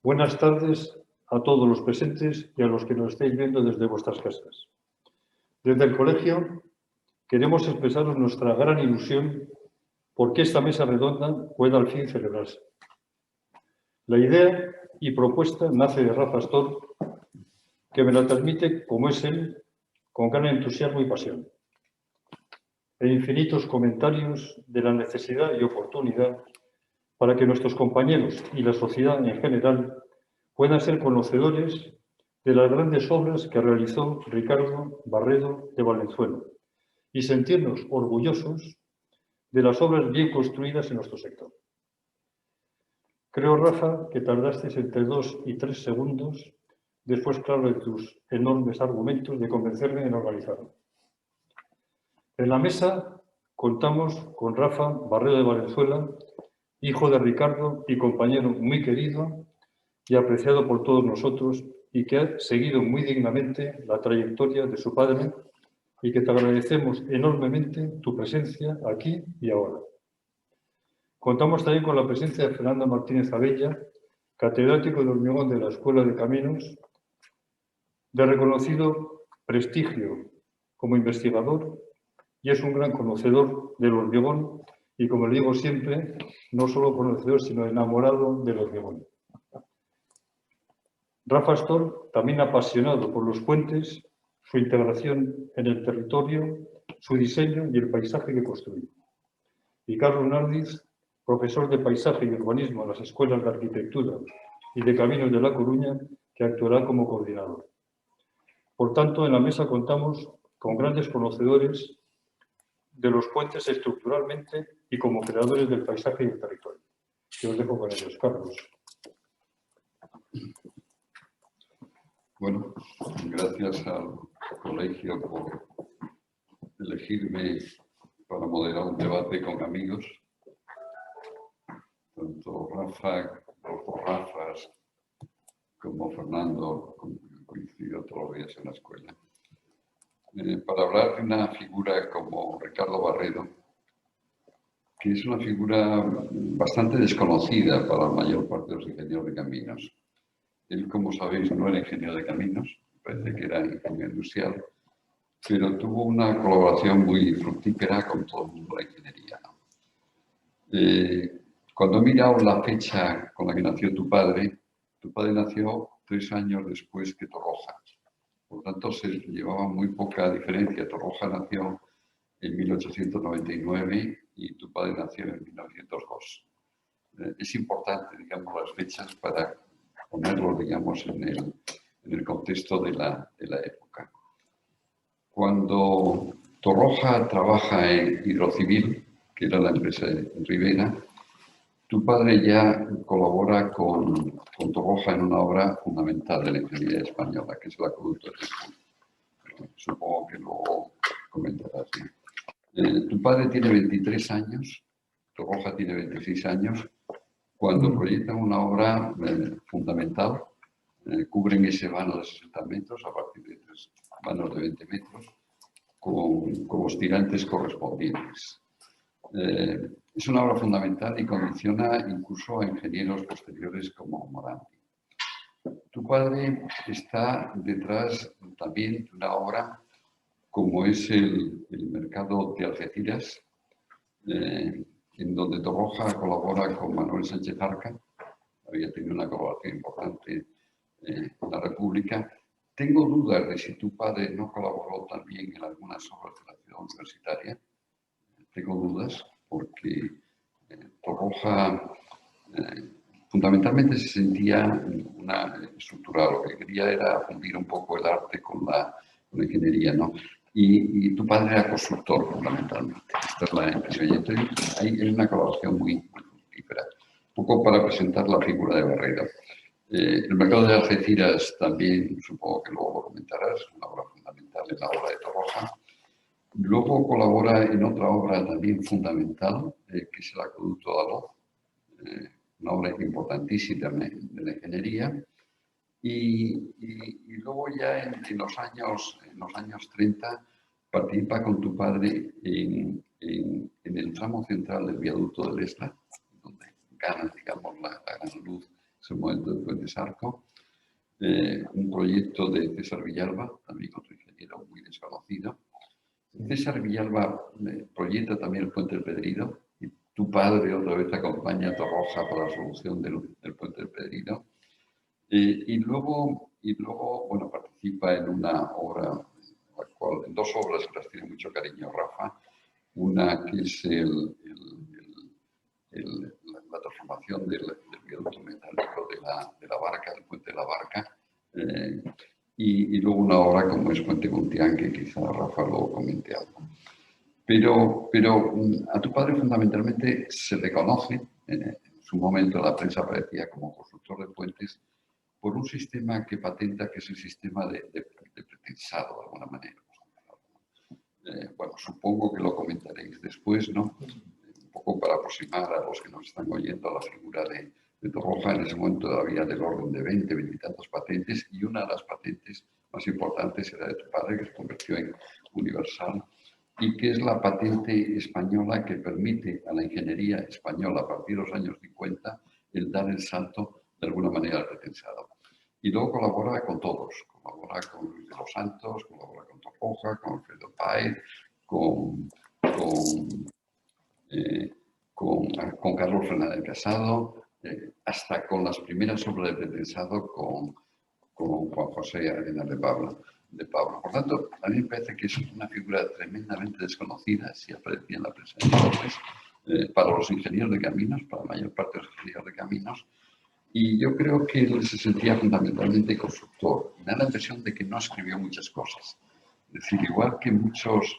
Buenas tardes a todos los presentes y a los que nos estáis viendo desde vuestras casas. Desde el colegio queremos expresaros nuestra gran ilusión porque esta mesa redonda pueda al fin celebrarse. La idea y propuesta nace de Rafa Astor, que me la transmite, como es él, con gran entusiasmo y pasión. E infinitos comentarios de la necesidad y oportunidad para que nuestros compañeros y la sociedad en general puedan ser conocedores de las grandes obras que realizó Ricardo Barredo de Valenzuela y sentirnos orgullosos de las obras bien construidas en nuestro sector. Creo, Rafa, que tardaste entre 2 y 3 segundos, después, claro, de tus enormes argumentos, de convencerme en organizarlo. En la mesa contamos con Rafa Barredo de Valenzuela, hijo de Ricardo y compañero muy querido y apreciado por todos nosotros, y que ha seguido muy dignamente la trayectoria de su padre, y que te agradecemos enormemente tu presencia aquí y ahora. Contamos también con la presencia de Fernando Martínez Abella, catedrático de hormigón de la Escuela de Caminos, de reconocido prestigio como investigador, y es un gran conocedor del hormigón y, como le digo siempre, no solo conocedor, sino enamorado del hormigón. Rafa Astor, también apasionado por los puentes, su integración en el territorio, su diseño y el paisaje que construye. Y Carlos Nardiz, profesor de paisaje y urbanismo en las escuelas de arquitectura y de caminos de La Coruña, que actuará como coordinador. Por tanto, en la mesa contamos con grandes conocedores de los puentes estructuralmente y como creadores del paisaje y el territorio. Yo os dejo con ellos, Carlos. Bueno, gracias al colegio por elegirme para moderar un debate con amigos. Tanto Rafa, los dos Rafas, como Fernando, coincido todos los días en la escuela. Para hablar de una figura como Ricardo Barredo, que es una figura bastante desconocida para la mayor parte de los ingenieros de caminos. Él, como sabéis, no era ingeniero de caminos, parece que era ingeniero industrial, pero tuvo una colaboración muy fructífera con todo el mundo de la ingeniería. Cuando he mirado la fecha con la que nació tu padre nació 3 años después que Torroja. Por tanto, se llevaba muy poca diferencia. Torroja nació en 1899 y tu padre nació en 1902. Es importante, digamos, las fechas para ponerlo, digamos, en el contexto de la época. Cuando Torroja trabaja en Hidrocivil, que era la empresa de Rivera, tu padre ya colabora con Torroja en una obra fundamental de la ingeniería española, que es el acueducto de Gijón. Supongo que luego comentarás. Tu padre tiene 23 años, Torroja tiene 26 años, cuando proyectan una obra fundamental. Cubren ese vano de 60 metros a partir de 3 vanos de 20 metros con los tirantes correspondientes. Es una obra fundamental y condiciona incluso a ingenieros posteriores como Morandi. Tu padre está detrás también de una obra como es el mercado de Algeciras, en donde Torroja colabora con Manuel Sánchez Arca. Había tenido una colaboración importante en la República. Tengo dudas de si tu padre no colaboró también en algunas obras de la ciudad universitaria. Tengo dudas porque Torroja fundamentalmente se sentía una estructura. Lo que quería era fundir un poco el arte con la ingeniería, ¿no? Y tu padre era constructor, fundamentalmente. Esta es la impresión. Y entonces hay una colaboración muy fructífera. Un poco para presentar la figura de Barredo. El mercado de Algeciras también, supongo que luego lo comentarás, una obra fundamental en la obra de Torroja. Luego colabora en otra obra también fundamental, que es el acueducto de Aloz, una obra importantísima de la ingeniería. Y luego ya en los años 30 participa con tu padre en el tramo central del viaducto del Esla, donde gana, digamos, la gran luz ese momento de Puentes Arco. Un proyecto de César Villalba, también otro ingeniero muy desconocido. César Villalba proyecta también el Puente del Pedrido, y tu padre otra vez acompaña a Torroja para la solución del Puente del Pedrido. Y luego, bueno, participa en una obra, en dos obras que las tiene mucho cariño Rafa. Una que es la transformación del viaducto metálico de la Barca, del Puente de la Barca. Y luego una obra como es Puente Guntián, que quizá Rafa lo comente algo. Pero a tu padre fundamentalmente se le conoce, en su momento la prensa aparecía como constructor de puentes, por un sistema que patenta, que es el sistema de pretensado, de alguna manera. Bueno, supongo que lo comentaréis después, ¿no? Un poco para aproximar a los que nos están oyendo a la figura de Torroja. En ese momento todavía del orden de 20 y tantas patentes, y una de las patentes más importantes era de tu padre, que se convirtió en universal, y que es la patente española que permite a la ingeniería española a partir de los años 50 el dar el salto de alguna manera al pretensado. Y luego colabora con todos, colabora con Luis de los Santos, colabora con Torroja, con Alfredo Páez, con Carlos Fernández Casado, hasta con las primeras obras de pretensado con Juan José Arenas de Pablo. Por tanto, a mí me parece que es una figura tremendamente desconocida, si aparecía en la prensa entonces, para los ingenieros de caminos, para la mayor parte de los ingenieros de caminos. Y yo creo que él se sentía fundamentalmente constructor. Me da la impresión de que no escribió muchas cosas. Es decir, igual que muchos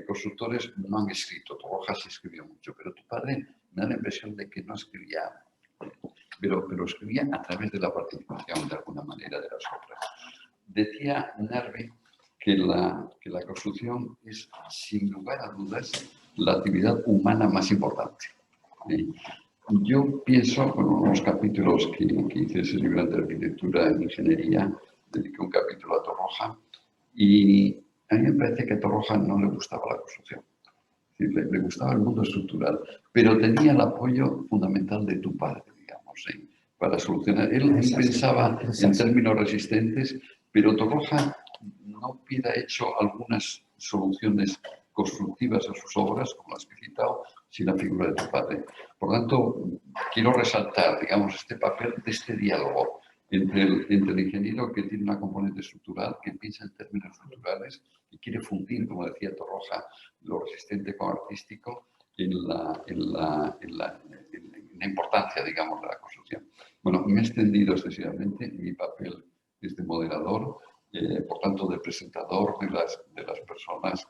constructores no han escrito. Torroja sí escribió mucho, pero tu padre me da la impresión de que no escribía, pero escribía a través de la participación de alguna manera de las obras. Decía Nervi que la construcción es, sin lugar a dudas, la actividad humana más importante. Yo pienso, con unos capítulos que hice ese libro de arquitectura e ingeniería, dediqué un capítulo a Torroja, y a mí me parece que a Torroja no le gustaba la construcción. Es decir, le gustaba el mundo estructural, pero tenía el apoyo fundamental de tu padre, digamos, para solucionar. Él pensaba en términos resistentes, pero Torroja no hubiera hecho algunas soluciones constructivas a sus obras, como las que he citado, sin la figura de tu padre. Por tanto, quiero resaltar, digamos, este papel de este diálogo entre el ingeniero que tiene una componente estructural, que piensa en términos estructurales y quiere fundir, como decía Torroja, lo resistente con artístico en la importancia, digamos, de la construcción. Bueno, me he extendido excesivamente, mi papel es de moderador, por tanto, de presentador de las personas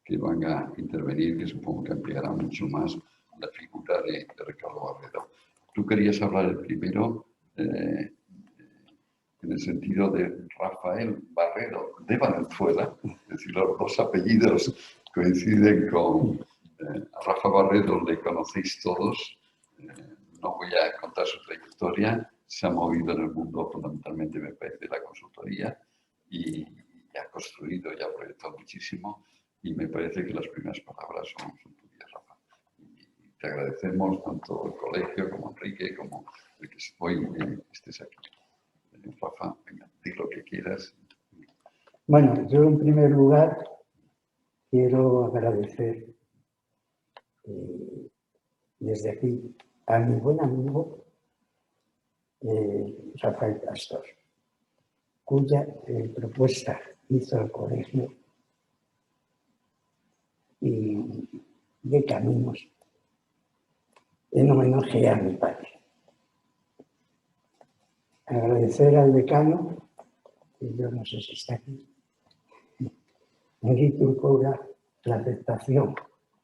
que van a intervenir, que supongo que ampliará mucho más la figura de Ricardo Barredo. Tú querías hablar el primero, en el sentido de Rafael Barredo de Valenzuela, es decir, los dos apellidos coinciden con a Rafa Barredo, le conocéis todos, no voy a contar su trayectoria, se ha movido en el mundo fundamentalmente, me parece, de la consultoría y ha construido y ha proyectado muchísimo, y me parece que las primeras palabras son tuyas, Rafa. Y te agradecemos tanto el colegio como Enrique, como el que hoy estés aquí. Rafa, venga, di lo que quieras. Bueno, yo en primer lugar quiero agradecer desde aquí a mi buen amigo Rafael Pastor, cuya propuesta hizo el colegio y de caminos en homenaje a mi padre. Agradecer al decano, que yo no sé si está aquí, Enrique Urcola, la aceptación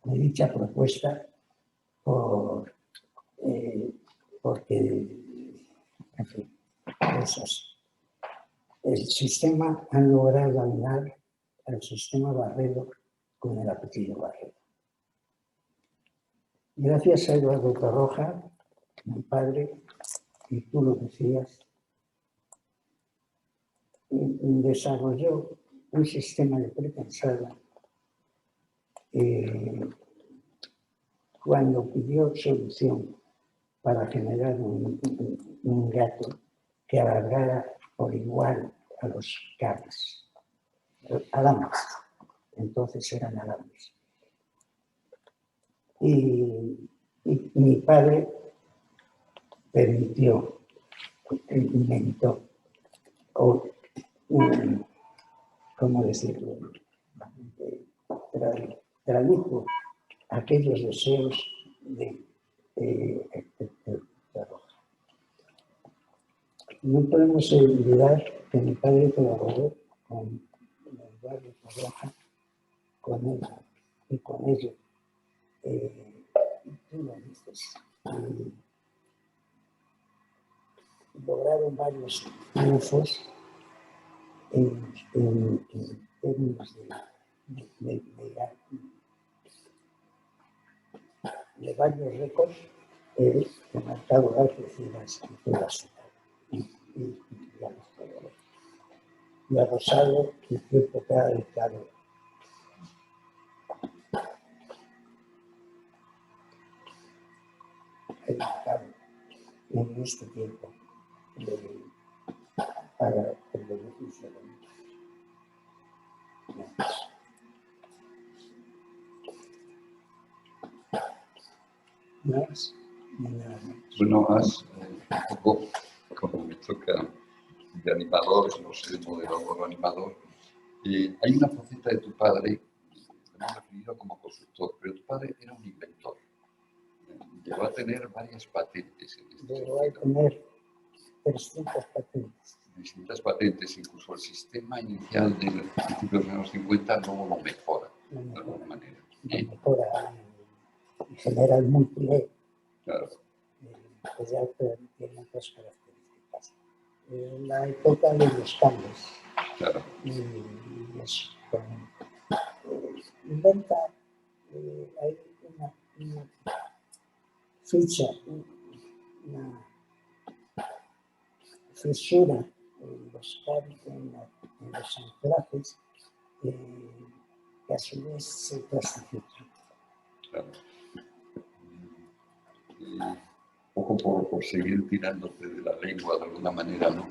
de dicha propuesta porque, en fin, el sistema han logrado alinear el sistema Barredo con el apellido Barredo. Gracias a Eduardo Torroja, mi padre, y tú lo decías, desarrolló un sistema de pretensada cuando pidió solución para generar un gato que alargara por igual a los cables, alambres. Entonces eran alambres. Y mi padre permitió, inventó, o, ¿cómo decirlo? Tradujo aquellos deseos de Roja. No podemos olvidar que mi padre colaboró con el barrio de Roja, con él y con ellos. Tú lo dices. Lograron varios triunfos en términos de varios récords de mercado de algeciras y todas y ya los logró. Y a Rosario, el tiempo que ha dedicado en este tiempo para el beneficio de muchos. Más ni nada más. Bueno, has un poco, como me toca de animador, no sé, moderador o animador, hay una faceta de tu padre, lo hemos definido como consultor, pero tu padre era un inventor. Llegó a tener varias patentes en este Llegó a tener 300 patentes. Distintas patentes, incluso el sistema inicial de principios de los años 50 luego lo mejora de alguna manera. Mejora en general múltiple. Claro. Pues ya tiene otras características. La época de los cambios. Claro. Y es inventa, hay una ficha, una fisura en los cables, en los anclajes, que a su vez se clasifica. Claro. Un poco por seguir tirándote de la lengua de alguna manera, ¿no?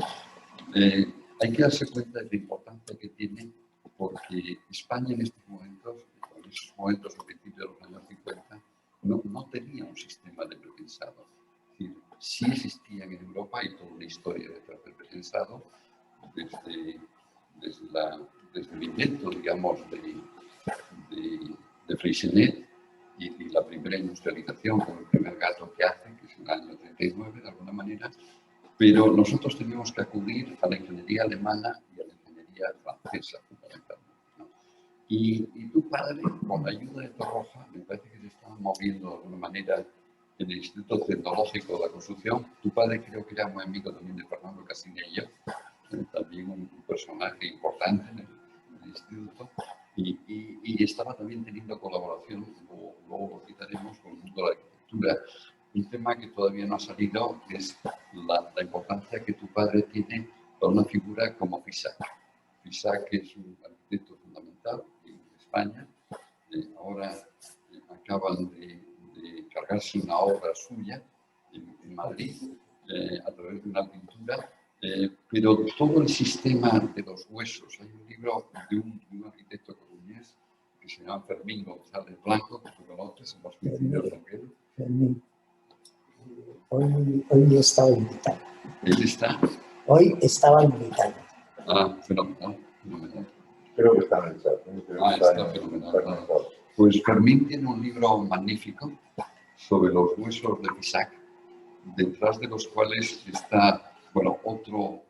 Hay que darse cuenta de la importancia que tiene, porque España en estos momentos, a principios de los años 50, no tenía un sistema de prepensado. Es decir, sí existían en Europa, y toda una historia detrás del prepensado, desde el invento, digamos, de Freycinet, y la primera industrialización con el primer gato que hace, que es en el año 39, de alguna manera, pero nosotros teníamos que acudir a la ingeniería alemana y a la ingeniería francesa, fundamentalmente, ¿no? Y tu padre, con la ayuda de Torroja, me parece que se estaba moviendo de alguna manera en el Instituto Tecnológico de la Construcción. Tu padre creo que era muy amigo también de Fernando Casinello, también un personaje importante en el instituto. Y estaba también teniendo colaboración, luego lo quitaremos, con el mundo de la arquitectura. Un tema que todavía no ha salido es la importancia que tu padre tiene para una figura como Fisac. Fisac es un arquitecto fundamental en España. Ahora acaban de cargarse una obra suya en Madrid a través de una pintura. Pero todo el sistema de los huesos, hay un libro de un arquitecto coruñés que se llama Fermín González Blanco, que tú conoces, hemos coincidido con él. Fermín. Hoy estaba invitado. ¿Él está? Hoy estaba invitado. Ah, fenomenal, fenomenal. Creo que está en el chat. Está fenomenal. Pues Fermín tiene un libro magnífico sobre los huesos de Fisac, detrás de los cuales está, bueno, otro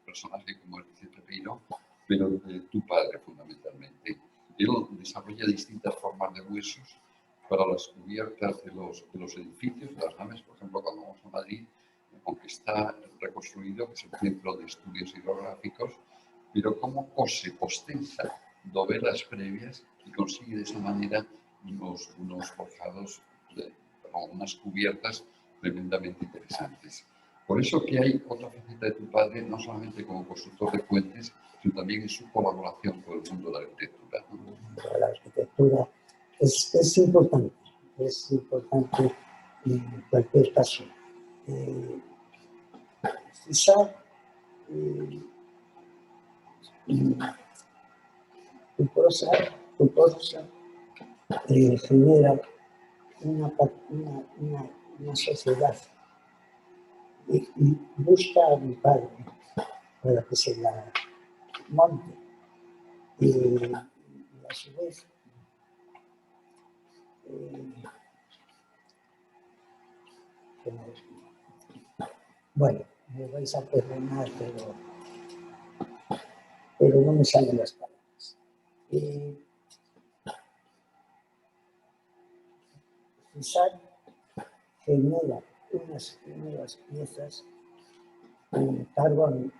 personaje como el Vicente Peiro, pero de tu padre fundamentalmente. Él desarrolla distintas formas de huesos para las cubiertas de los edificios, de las naves. Por ejemplo, cuando vamos a Madrid, aunque está reconstruido, que es el Centro de Estudios Hidrográficos, pero cómo cose, ostensa dovelas previas y consigue de esa manera unos forjados, unas cubiertas tremendamente interesantes. Por eso que hay otra faceta de tu padre, no solamente como constructor de puentes, sino también en su colaboración con el mundo de la arquitectura, ¿no? La arquitectura es importante en cualquier caso, César, tu prosa genera una sociedad y busca a mi padre para que se la monte. Y a su vez, bueno, me vais a perdonar, pero no me salen las palabras. César genera unas nuevas piezas con cargo a mi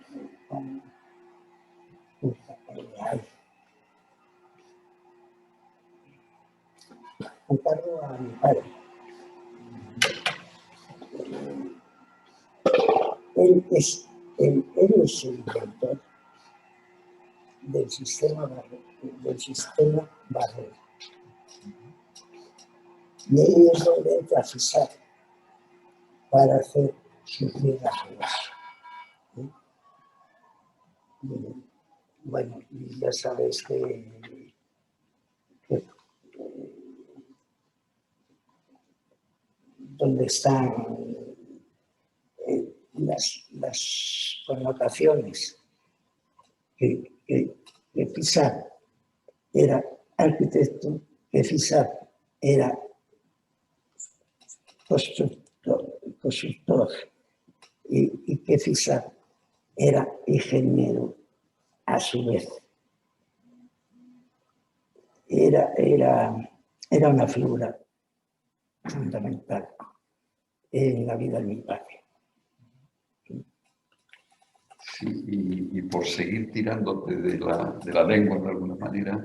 padre. Él es el inventor del sistema Barrera. Y ahí es donde entra César para hacer sus viajes. Bueno, ya sabéis que donde están las connotaciones que César era arquitecto, que César era constructor y que César era ingeniero a su vez. Era una figura fundamental en la vida de mi padre. Sí, y por seguir tirándote de la lengua de alguna manera,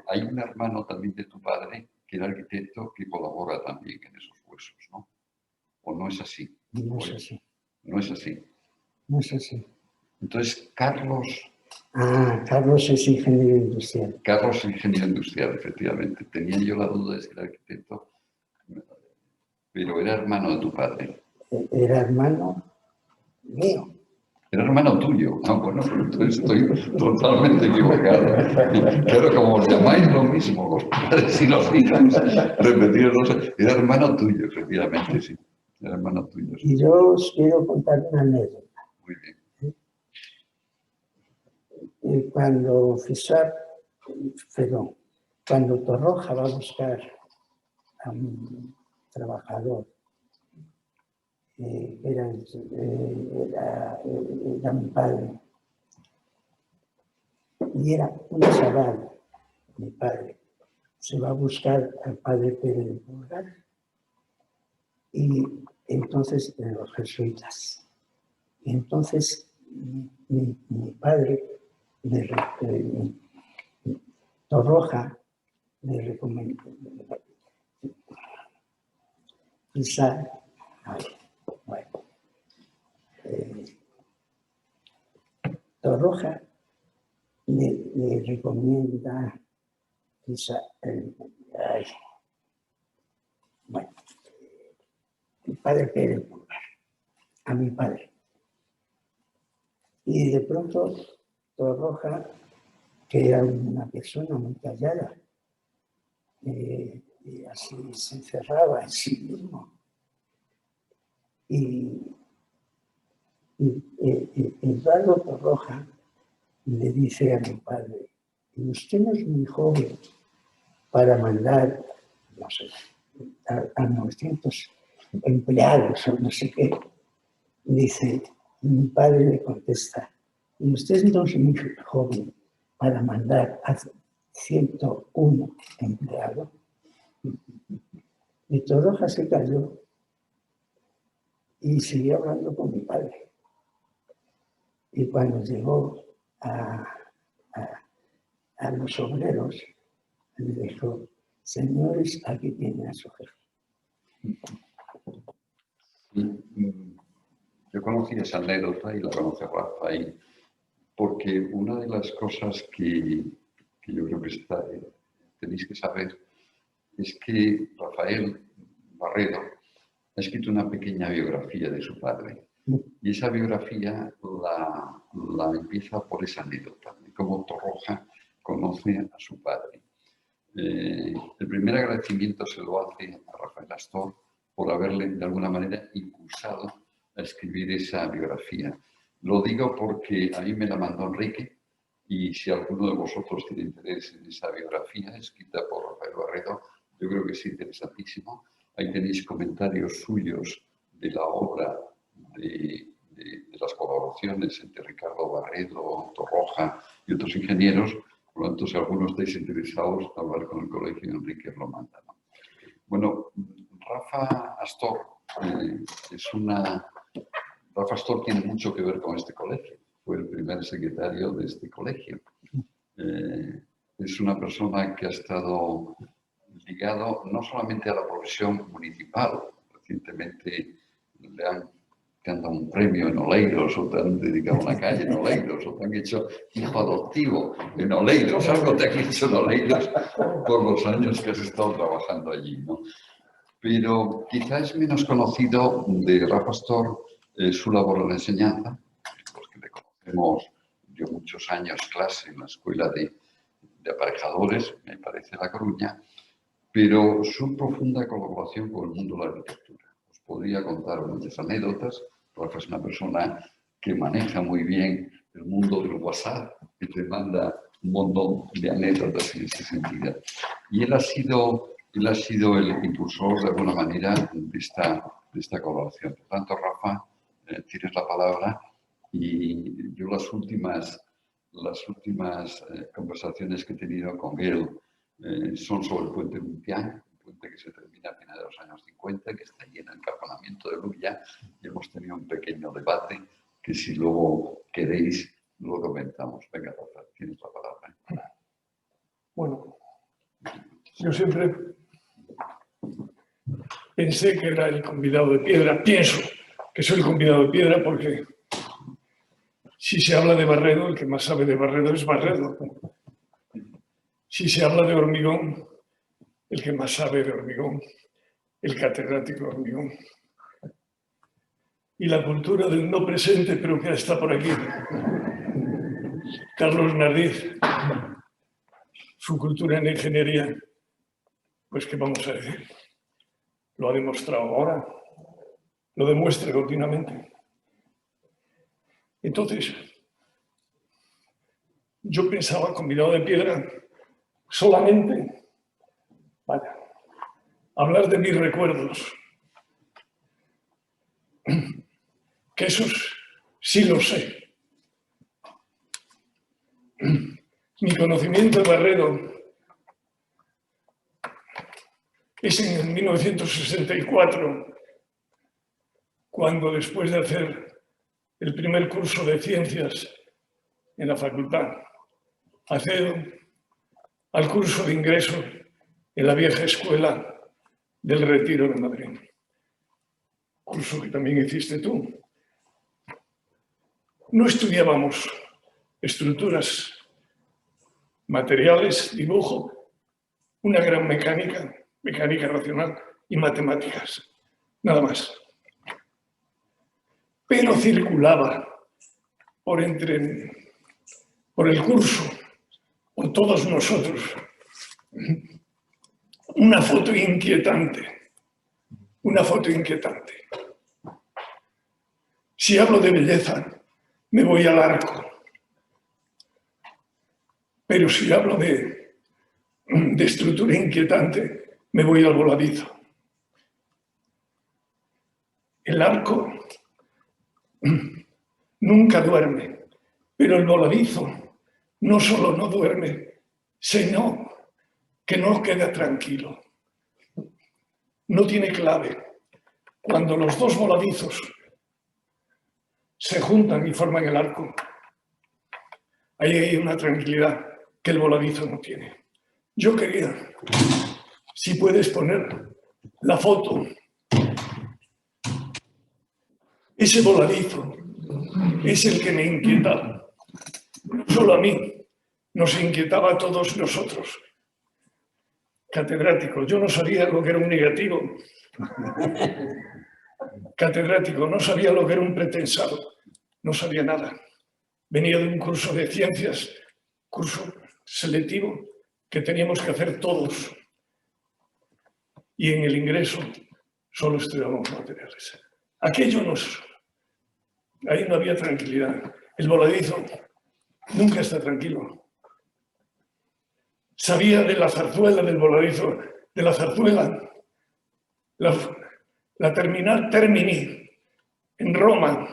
hay un hermano también de tu padre que era arquitecto que colabora también en esos huesos, ¿no? ¿O no es así? No es así. No es así. No es así. Entonces, Carlos es ingeniero industrial. Carlos es ingeniero industrial, efectivamente. Tenía yo la duda de si era arquitecto, pero era hermano de tu padre. Era hermano mío. Era hermano tuyo. Ah, bueno, pero entonces estoy totalmente equivocado. Claro, como os llamáis lo mismo, los padres y los hijos, repetir era hermano tuyo, efectivamente, sí. Era hermano tuyo. Sí. Y yo os quiero contar una anécdota. Muy bien. Cuando cuando Torroja va a buscar a un trabajador, era mi padre, y era un chaval, mi padre, se va a buscar al padre Pérez de Pulgar, y entonces de los jesuitas. Y entonces mi padre, Torroja, le recomendó, quizá, bueno, Torroja le recomienda quizá bueno, el padre Pérez Pulgar, a mi padre. Y de pronto Torroja, que era una persona muy callada, y así se encerraba en sí mismo. Y Eduardo Torroja le dice a mi padre: usted no es muy joven para mandar, no sé, a 900 empleados o no sé qué. Dice, mi padre le contesta: usted no es muy joven para mandar a 101 empleados. Y Torroja se cayó y siguió hablando con mi padre. Y cuando llegó a los obreros, le dijo: señores, aquí tienen a su jefe. Yo conocí esa anécdota y la conoce Rafa, porque una de las cosas que yo creo que tenéis que saber es que Rafael Barredo ha escrito una pequeña biografía de su padre. Y esa biografía la empieza por esa anécdota, de cómo Torroja conoce a su padre. El primer agradecimiento se lo hace a Rafael Astor por haberle de alguna manera impulsado a escribir esa biografía. Lo digo porque a mí me la mandó Enrique y si alguno de vosotros tiene interés en esa biografía escrita por Rafael Barredo, yo creo que es interesantísimo. Ahí tenéis comentarios suyos de la obra de las colaboraciones entre Ricardo Barredo, Torroja y otros ingenieros. Por lo tanto, si alguno estáis interesados, hablar con el colegio, Enrique os lo manda, ¿no? Bueno, Rafa Astor Rafa Astor tiene mucho que ver con este colegio. Fue el primer secretario de este colegio. Es una persona que ha estado ligado no solamente a la profesión municipal. Recientemente le han dado un premio en Oleiros, o te han dedicado una calle en Oleiros, o te han hecho hijo adoptivo en Oleiros. Algo te han hecho en Oleiros por los años que has estado trabajando allí, ¿no? Pero quizás es menos conocido de Rafa Astor su labor en la enseñanza, porque le conocemos, dio muchos años clase en la escuela de aparejadores, me parece, La Coruña, pero su profunda colaboración con el mundo de la arquitectura. Os podría contar muchas anécdotas. Rafa es una persona que maneja muy bien el mundo del WhatsApp y te manda un montón de anécdotas en ese sentido. Y él ha sido el impulsor, de alguna manera, de esta colaboración. Por tanto, Rafa, tienes la palabra y yo las últimas conversaciones que he tenido con él son sobre el puente Lumpián, un puente que se termina a finales de los años 50, que está lleno de encajonamiento de Luya, y hemos tenido un pequeño debate que si luego queréis lo comentamos. Venga, Rafa, tienes la palabra. Bueno, yo siempre pensé que era el convidado de piedra, pienso que soy el convidado de piedra porque si se habla de Barredo, el que más sabe de Barredo es Barredo. Si se habla de hormigón, el que más sabe de hormigón, el catedrático de hormigón. Y la cultura del no presente, pero que está por aquí. Carlos Nardiz, su cultura en ingeniería, pues ¿qué vamos a decir? Lo ha demostrado ahora, lo demuestra continuamente. Entonces, yo pensaba, convidado de piedra, solamente, vaya, hablar de mis recuerdos, que esos sí los sé. Mi conocimiento de Barredo es en 1964, cuando después de hacer el primer curso de ciencias en la facultad, accedo al curso de ingreso en la vieja escuela del Retiro de Madrid. Curso que también hiciste tú. No estudiábamos estructuras, materiales, dibujo, una gran mecánica racional y matemáticas, nada más. Pero circulaba por el curso, por todos nosotros, una foto inquietante. Si hablo de belleza, me voy al arco. Pero si hablo de estructura inquietante, me voy al voladizo. El arco nunca duerme, pero el voladizo no solo no duerme, sino que no queda tranquilo. No tiene clave. Cuando los dos voladizos se juntan y forman el arco, ahí hay una tranquilidad que el voladizo no tiene. Yo quería, si puedes poner la foto, ese voladizo es el que me inquietaba. No solo a mí, nos inquietaba a todos nosotros. Catedrático, yo no sabía lo que era un negativo. catedrático, no sabía lo que era un pretensado, no sabía nada. Venía de un curso de ciencias, curso selectivo, que teníamos que hacer todos. Y en el ingreso solo estudiábamos materiales. Ahí no había tranquilidad. El voladizo nunca está tranquilo. Sabía de la zarzuela del voladizo, de la zarzuela, la terminal Termini, en Roma,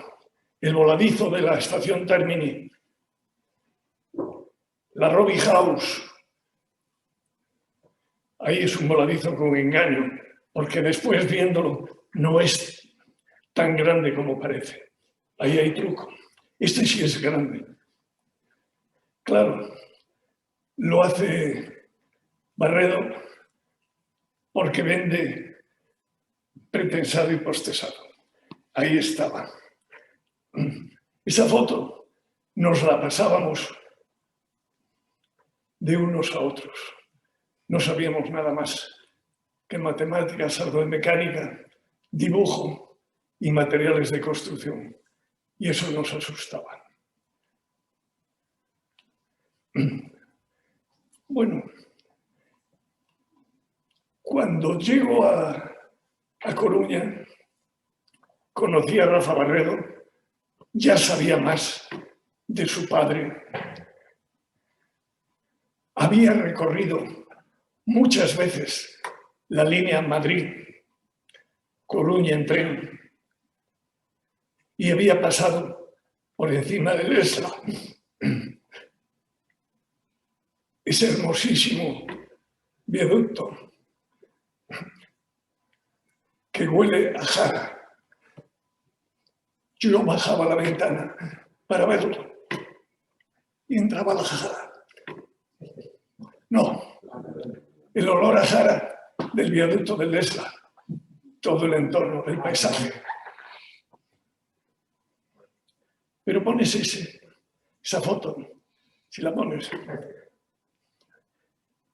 el voladizo de la estación Termini, la Robbie House. Ahí es un voladizo con engaño, porque después viéndolo no es tan grande como parece. Ahí hay truco. Este sí es grande. Claro, lo hace Barredo porque vende pretensado y postesado. Ahí estaba. Esa foto nos la pasábamos de unos a otros. No sabíamos nada más que matemáticas, algo de mecánica, dibujo y materiales de construcción. Y eso nos asustaba. Bueno, cuando llego a Coruña, conocí a Rafa Barredo, ya sabía más de su padre. Había recorrido muchas veces la línea Madrid-Coruña en tren y había pasado por encima del Esla. Ese hermosísimo viaducto que huele a jara. Yo bajaba la ventana para verlo y entraba a la jara. No, el olor a jara del viaducto del Esla, todo el entorno del paisaje. Pero pones esa foto, si la pones.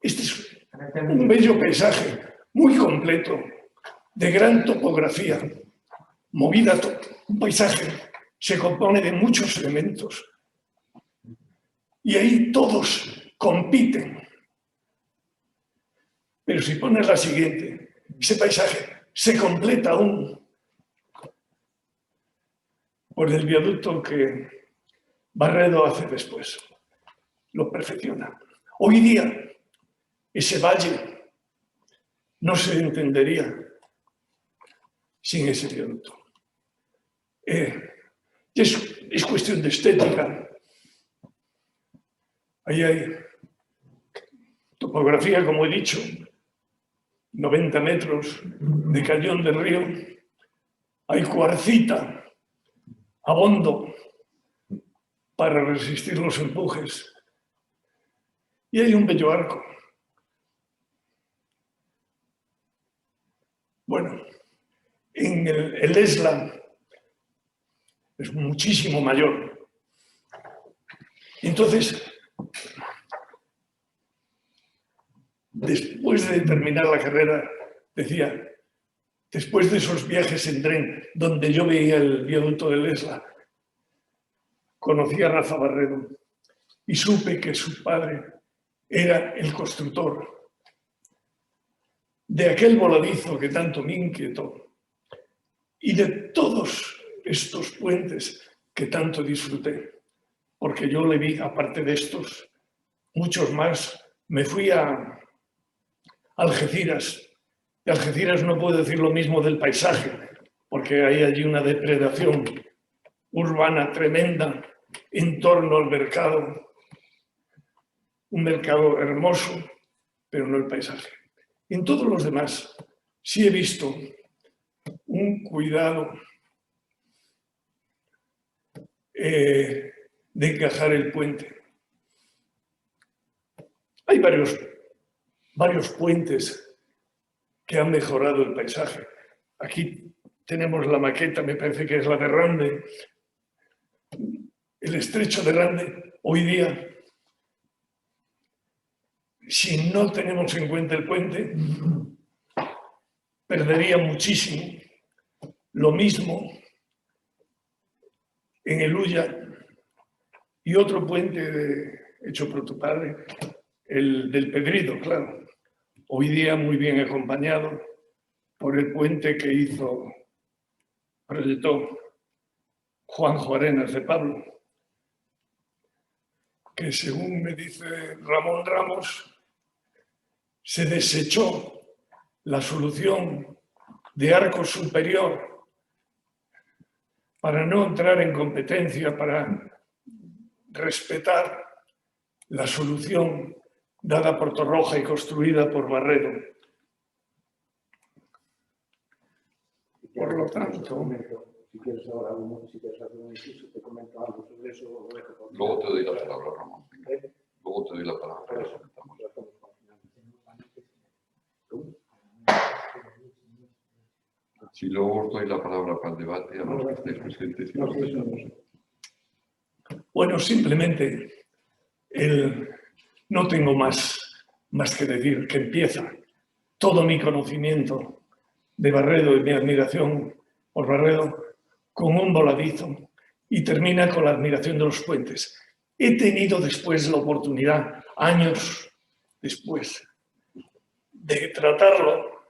Este es un bello paisaje, muy completo, de gran topografía, movida. Un paisaje se compone de muchos elementos y ahí todos compiten. Pero si pones la siguiente, ese paisaje se completa aún por el viaducto que Barredo hace después. Lo perfecciona. Hoy día, ese valle no se entendería sin ese viaducto. Es cuestión de estética. Ahí hay topografía, como he dicho, 90 metros de cañón del río. Hay cuarcita, abondo para resistir los empujes. Y hay un bello arco. Bueno, en el Esla es muchísimo mayor. Entonces, después de terminar la carrera, decía, después de esos viajes en tren, donde yo veía el viaducto del Esla, conocí a Rafa Barredo y supe que su padre era el constructor de aquel voladizo que tanto me inquietó y de todos estos puentes que tanto disfruté, porque yo le vi, aparte de estos, muchos más. Me fui a Algeciras. De Algeciras no puedo decir lo mismo del paisaje, porque hay allí una depredación urbana tremenda en torno al mercado. Un mercado hermoso, pero no el paisaje. En todos los demás sí he visto un cuidado de encajar el puente. Hay varios puentes que han mejorado el paisaje. Aquí tenemos la maqueta, me parece que es la de Rande. El estrecho de Rande, hoy día, si no tenemos en cuenta el puente, perdería muchísimo, Lo mismo en el Ulla y otro puente hecho por tu padre, el del Pedrido, claro. Hoy día muy bien acompañado por el puente que proyectó Juanjo Arenas de Pablo, que según me dice Ramón Ramos, se desechó la solución de arco superior para no entrar en competencia, para respetar la solución dada por Torroja y construida por Barredo. Por lo tanto... Si quieres ahora si quieres hacer un inciso, te comento algo sobre eso. Luego te doy la palabra, Ramón. Luego te doy la palabra. Si luego os doy la palabra para el debate a los que estáis presentes. Bueno, simplemente no tengo más que decir que empieza todo mi conocimiento de Barredo y mi admiración por Barredo con un voladizo y termina con la admiración de los puentes. He tenido después la oportunidad, años después, de tratarlo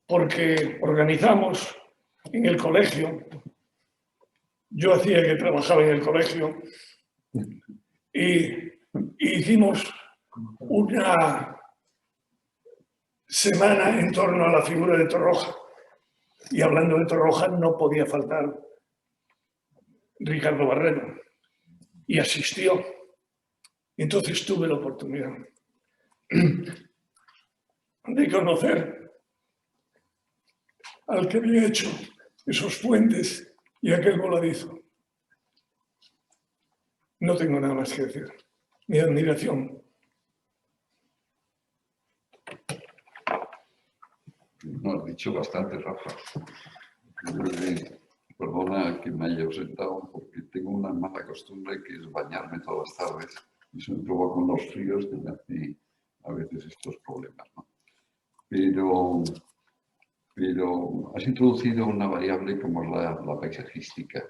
porque organizamos en el colegio, yo hacía que trabajaba en el colegio y hicimos una semana en torno a la figura de Torroja. Y hablando de Torroja no podía faltar Ricardo Barredo. Y asistió. Entonces tuve la oportunidad de conocer al que había hecho esos puentes y aquel voladizo. No tengo nada más que decir. Mi admiración. No, has dicho bastante, Rafa. Perdona que me haya ausentado porque tengo una mala costumbre que es bañarme todas las tardes y eso me provoca con los fríos que me hace a veces estos problemas, ¿no? Pero has introducido una variable como es la paisajística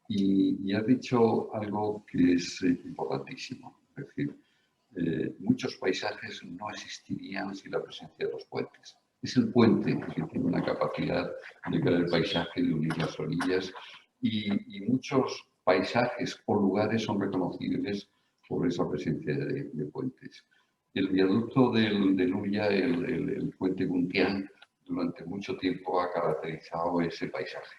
y has dicho algo que es importantísimo. Es decir, muchos paisajes no existirían sin la presencia de los puentes. Es el puente el que tiene una capacidad de crear el paisaje, de unir las orillas y muchos paisajes o lugares son reconocibles por esa presencia de puentes. El viaducto del Ulla, el puente Guntián, durante mucho tiempo ha caracterizado ese paisaje.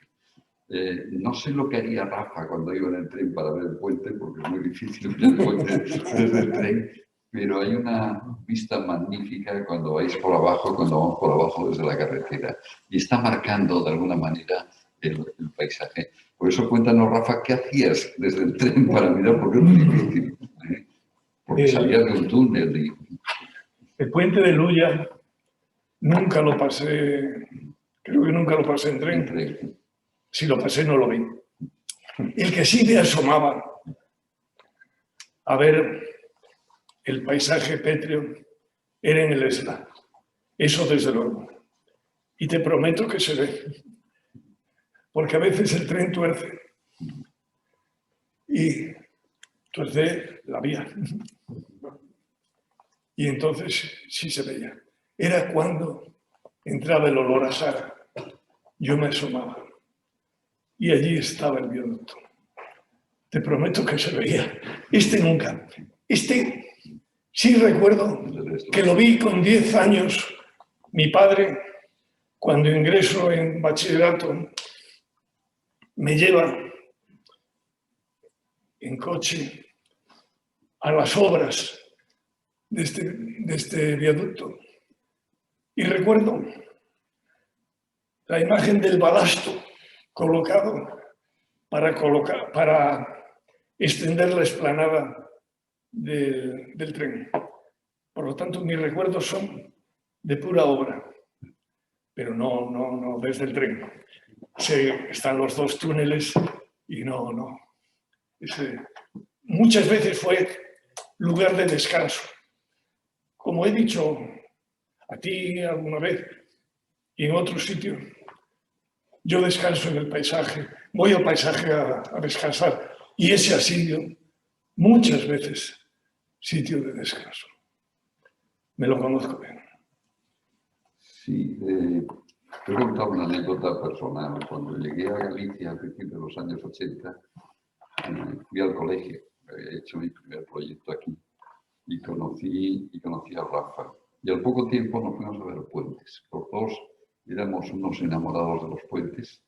No sé lo que haría Rafa cuando iba en el tren para ver el puente, porque es muy difícil ver el puente desde el tren, pero hay una vista magnífica cuando vais por abajo, cuando vamos por abajo desde la carretera, y está marcando de alguna manera el paisaje. Por eso cuéntanos, Rafa, ¿qué hacías desde el tren para mirar? Porque es muy difícil, porque salías de un túnel. El puente de Ulla nunca lo pasé, creo que nunca lo pasé en tren. Si lo pasé no lo vi. El que sí me asomaba a ver el paisaje pétreo era en el Esla. Eso desde luego. Y te prometo que se ve. Porque a veces el tren tuerce. Y tuerce la vía. Y entonces sí se veía. Era cuando entraba el olor a sal. Yo me asomaba. Y allí estaba el viaducto. Te prometo que se veía. Este nunca. Este sí recuerdo que lo vi con 10 años. Mi padre, cuando ingreso en bachillerato, me lleva en coche a las obras de este viaducto. Y recuerdo la imagen del balasto colocado para extender la explanada del tren. Por lo tanto, mis recuerdos son de pura obra, pero no desde el tren. Están los dos túneles y no. Muchas veces fue lugar de descanso. Como he dicho a ti alguna vez y en otros sitios, yo descanso en el paisaje, voy al paisaje a descansar. Y ese ha sido muchas veces sitio de descanso. Me lo conozco bien. Sí, te voy a contar una anécdota personal. Cuando llegué a Galicia a principios de los años 80, fui al colegio, había hecho mi primer proyecto aquí y conocí a Rafa. Y al poco tiempo nos fuimos a ver puentes. Los dos éramos unos enamorados de los puentes.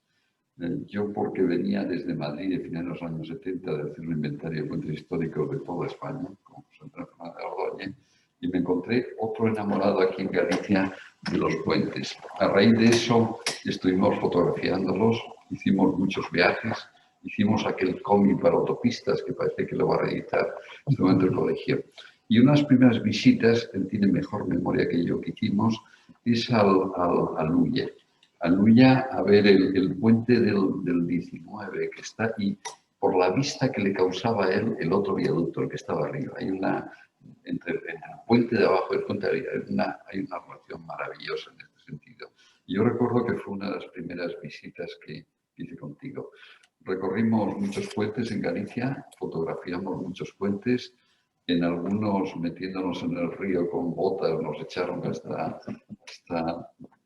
Yo porque venía desde Madrid de finales de los años 70 de hacer un inventario de puentes históricos de toda España, con José Antonio Fernández de Ordóñez, y me encontré otro enamorado aquí en Galicia de los puentes. A raíz de eso estuvimos fotografiándolos, hicimos muchos viajes, hicimos aquel cómic para autopistas que parece que lo va a reeditar en este momento el colegio. Y unas primeras visitas, él tiene mejor memoria que yo, que hicimos, es a Luya. A Luya a ver el puente del 19 que está ahí, por la vista que le causaba a él el otro viaducto, el que estaba arriba. Hay una, entre el puente de abajo y el puente de arriba, hay una relación maravillosa en este sentido. Yo recuerdo que fue una de las primeras visitas que hice contigo. Recorrimos muchos puentes en Galicia, fotografiamos muchos puentes, en algunos metiéndonos en el río con botas nos echaron hasta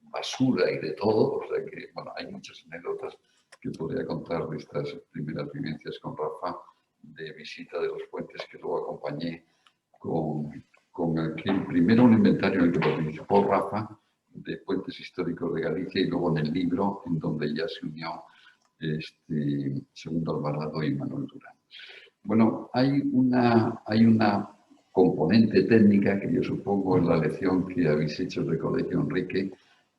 basura y de todo, o sea que, bueno, hay muchas anécdotas que podría contar de estas primeras vivencias con Rafa, de visita de los puentes que luego acompañé con aquel, primero un inventario en el que participó Rafa, de puentes históricos de Galicia, y luego en el libro, en donde ya se unió Segundo Alvarado y Manuel Durán. Bueno, hay una componente técnica que yo supongo en la lección que habéis hecho de colegio, Enrique,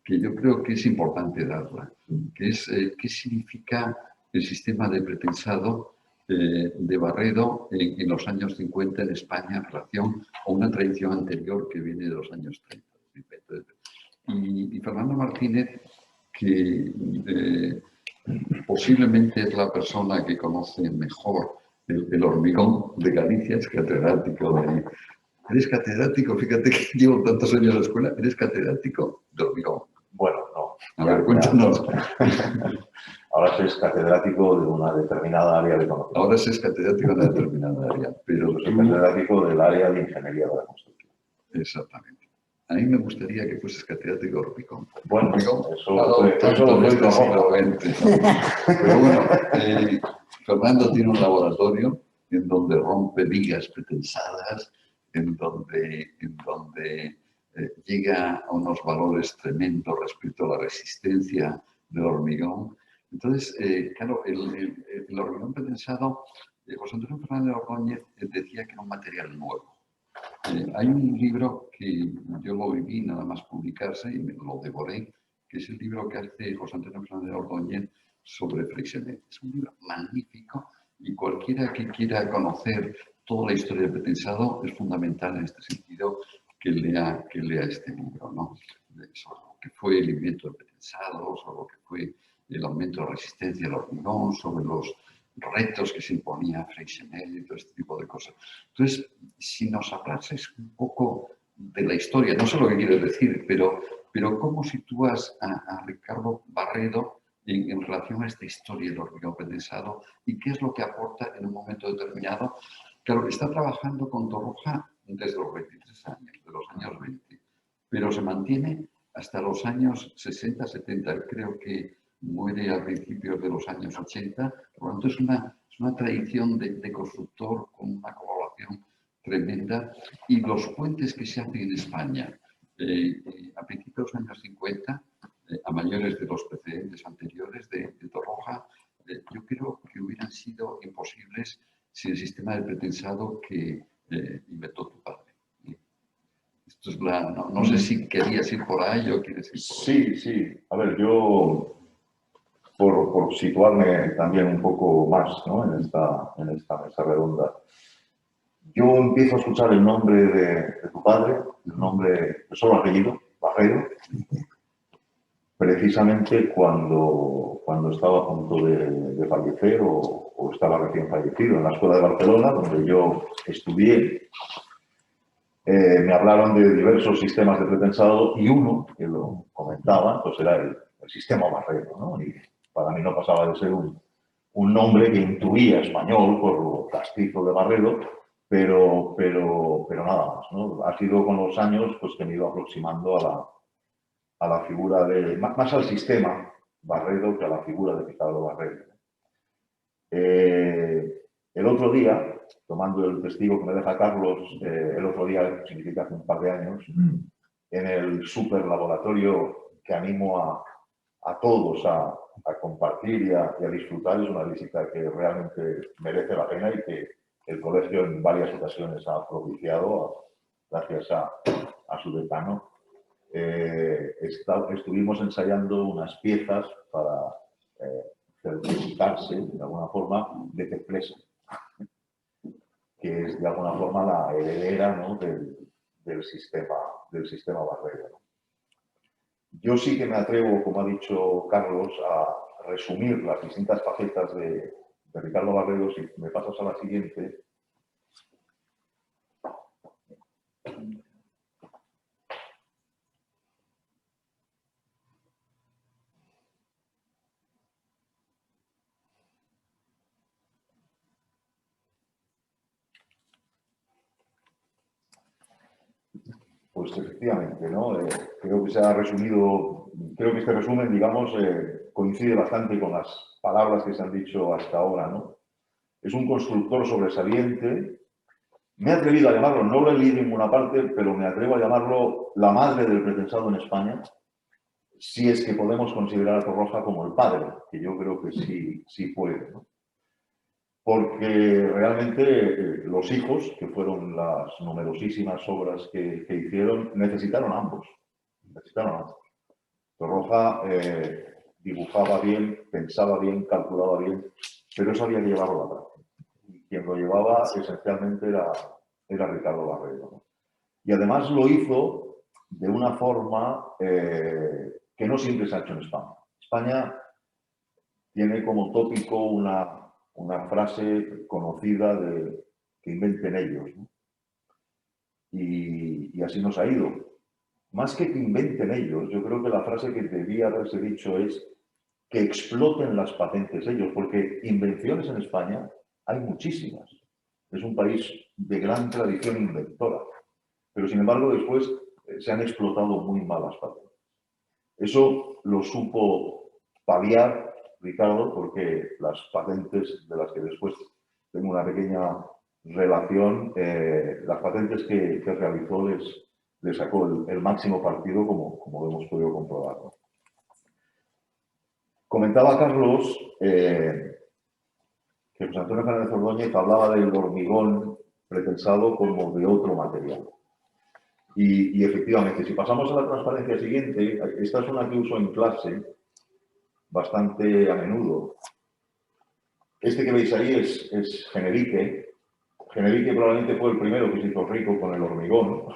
que yo creo que es importante darla, que es qué significa el sistema de pretensado de Barredo en los años 50 en España en relación a una tradición anterior que viene de los años 30. Y Fernando Martínez, que posiblemente es la persona que conoce mejor el hormigón de Galicia, es catedrático de ahí. Eres catedrático, fíjate que llevo tantos años en la escuela, eres catedrático de hormigón. Bueno, no. A ver, cuéntanos. Ahora soy catedrático de una determinada área de conocimiento. Ahora sí es catedrático de una determinada área, pero yo soy catedrático del área de ingeniería de la construcción. Exactamente. A mí me gustaría que fueses catedrático de hormigón. Bueno, hormigón eso tanto en este siglo XX. Pero bueno, Fernando tiene un laboratorio en donde rompe vigas pretensadas, en donde llega a unos valores tremendos respecto a la resistencia del hormigón. Entonces, claro, el hormigón pretensado, José Antonio Fernández de Ordóñez decía que era un material nuevo. Hay un libro que yo lo viví nada más publicarse y me lo devoré, que es el libro que hace José Antonio Fernández de Ordóñez sobre Freixenet. Es un libro magnífico y cualquiera que quiera conocer toda la historia del pretensado es fundamental en este sentido que lea este libro, ¿no? Sobre lo que fue el invento del pretensado, sobre lo que fue el aumento de la resistencia del hormigón, sobre los retos que se imponía Freixenet y todo este tipo de cosas. Entonces, si nos hablases un poco de la historia, no sé lo que quieres decir, pero ¿cómo sitúas a Ricardo Barredo en relación a esta historia del hormigón pretensado y qué es lo que aporta en un momento determinado? Claro, está trabajando con Torroja desde los 23 años, de los años 20, pero se mantiene hasta los años 60, 70, creo que muere a principios de los años 80, por lo tanto es una tradición de constructor con una colaboración tremenda. Y los puentes que se hacen en España a principios de los años 50, a mayores de los precedentes anteriores de Torroja, yo creo que hubieran sido imposibles sin el sistema de pretensado que inventó tu padre. Esto es no sé si querías ir por ahí o quieres ir por ahí. Sí. A ver, yo, por situarme también un poco más, ¿no? en esta mesa redonda, yo empiezo a escuchar el nombre de tu padre, el nombre, solo apellido, Barredo, precisamente cuando estaba a punto de fallecer o estaba recién fallecido en la Escuela de Barcelona, donde yo estudié. Me hablaron de diversos sistemas de pretensado y uno, que lo comentaba, pues era el sistema Barredo, ¿no? Y para mí no pasaba de ser un nombre que intuía español por lo castizo de Barredo, pero nada más, ¿no? Ha sido con los años pues, que me he ido aproximando a la figura de, más al sistema Barredo que a la figura de Ricardo Barredo. El otro día, tomando el testigo que me deja Carlos, el otro día, significa hace un par de años, en el super laboratorio que animo a todos a compartir y a disfrutar, es una visita que realmente merece la pena y que el colegio en varias ocasiones ha propiciado gracias a su decano. Estuvimos ensayando unas piezas para certificarse de alguna forma de Tecplesa, que es de alguna forma la heredera, ¿no? del sistema Barredo, ¿no? Yo sí que me atrevo, como ha dicho Carlos, a resumir las distintas facetas de Ricardo Barredo. Si me pasas a la siguiente. Pues efectivamente, ¿no? Creo que se ha resumido, creo que este resumen, digamos, coincide bastante con las palabras que se han dicho hasta ahora, ¿no? Es un constructor sobresaliente. Me he atrevido a llamarlo, no lo he leído en ninguna parte, pero me atrevo a llamarlo la madre del pretensado en España, si es que podemos considerar a Torroja como el padre, que yo creo que sí puede, ¿no? Porque realmente los hijos, que fueron las numerosísimas obras que hicieron, necesitaron ambos. Torroja dibujaba bien, pensaba bien, calculaba bien, pero eso había que llevarlo a la práctica. Y quien lo llevaba esencialmente era Ricardo Barredo, ¿no? Y además lo hizo de una forma que no siempre se ha hecho en España. España tiene como tópico una frase conocida de que inventen ellos, ¿no? Y así nos ha ido. Más que inventen ellos, yo creo que la frase que debía haberse dicho es que exploten las patentes ellos, porque invenciones en España hay muchísimas. Es un país de gran tradición inventora, pero sin embargo después se han explotado muy mal las patentes. Eso lo supo paliar Ricardo, porque las patentes de las que después tengo una pequeña relación, las patentes que realizó les sacó el máximo partido, como hemos podido comprobar, ¿no? Comentaba Carlos que José Antonio Fernández Ordóñez hablaba del hormigón pretensado como de otro material. Y efectivamente, si pasamos a la transparencia siguiente, esta es una que uso en clase bastante a menudo. Este que veis ahí es Generique. Generique probablemente fue el primero que se hizo rico con el hormigón.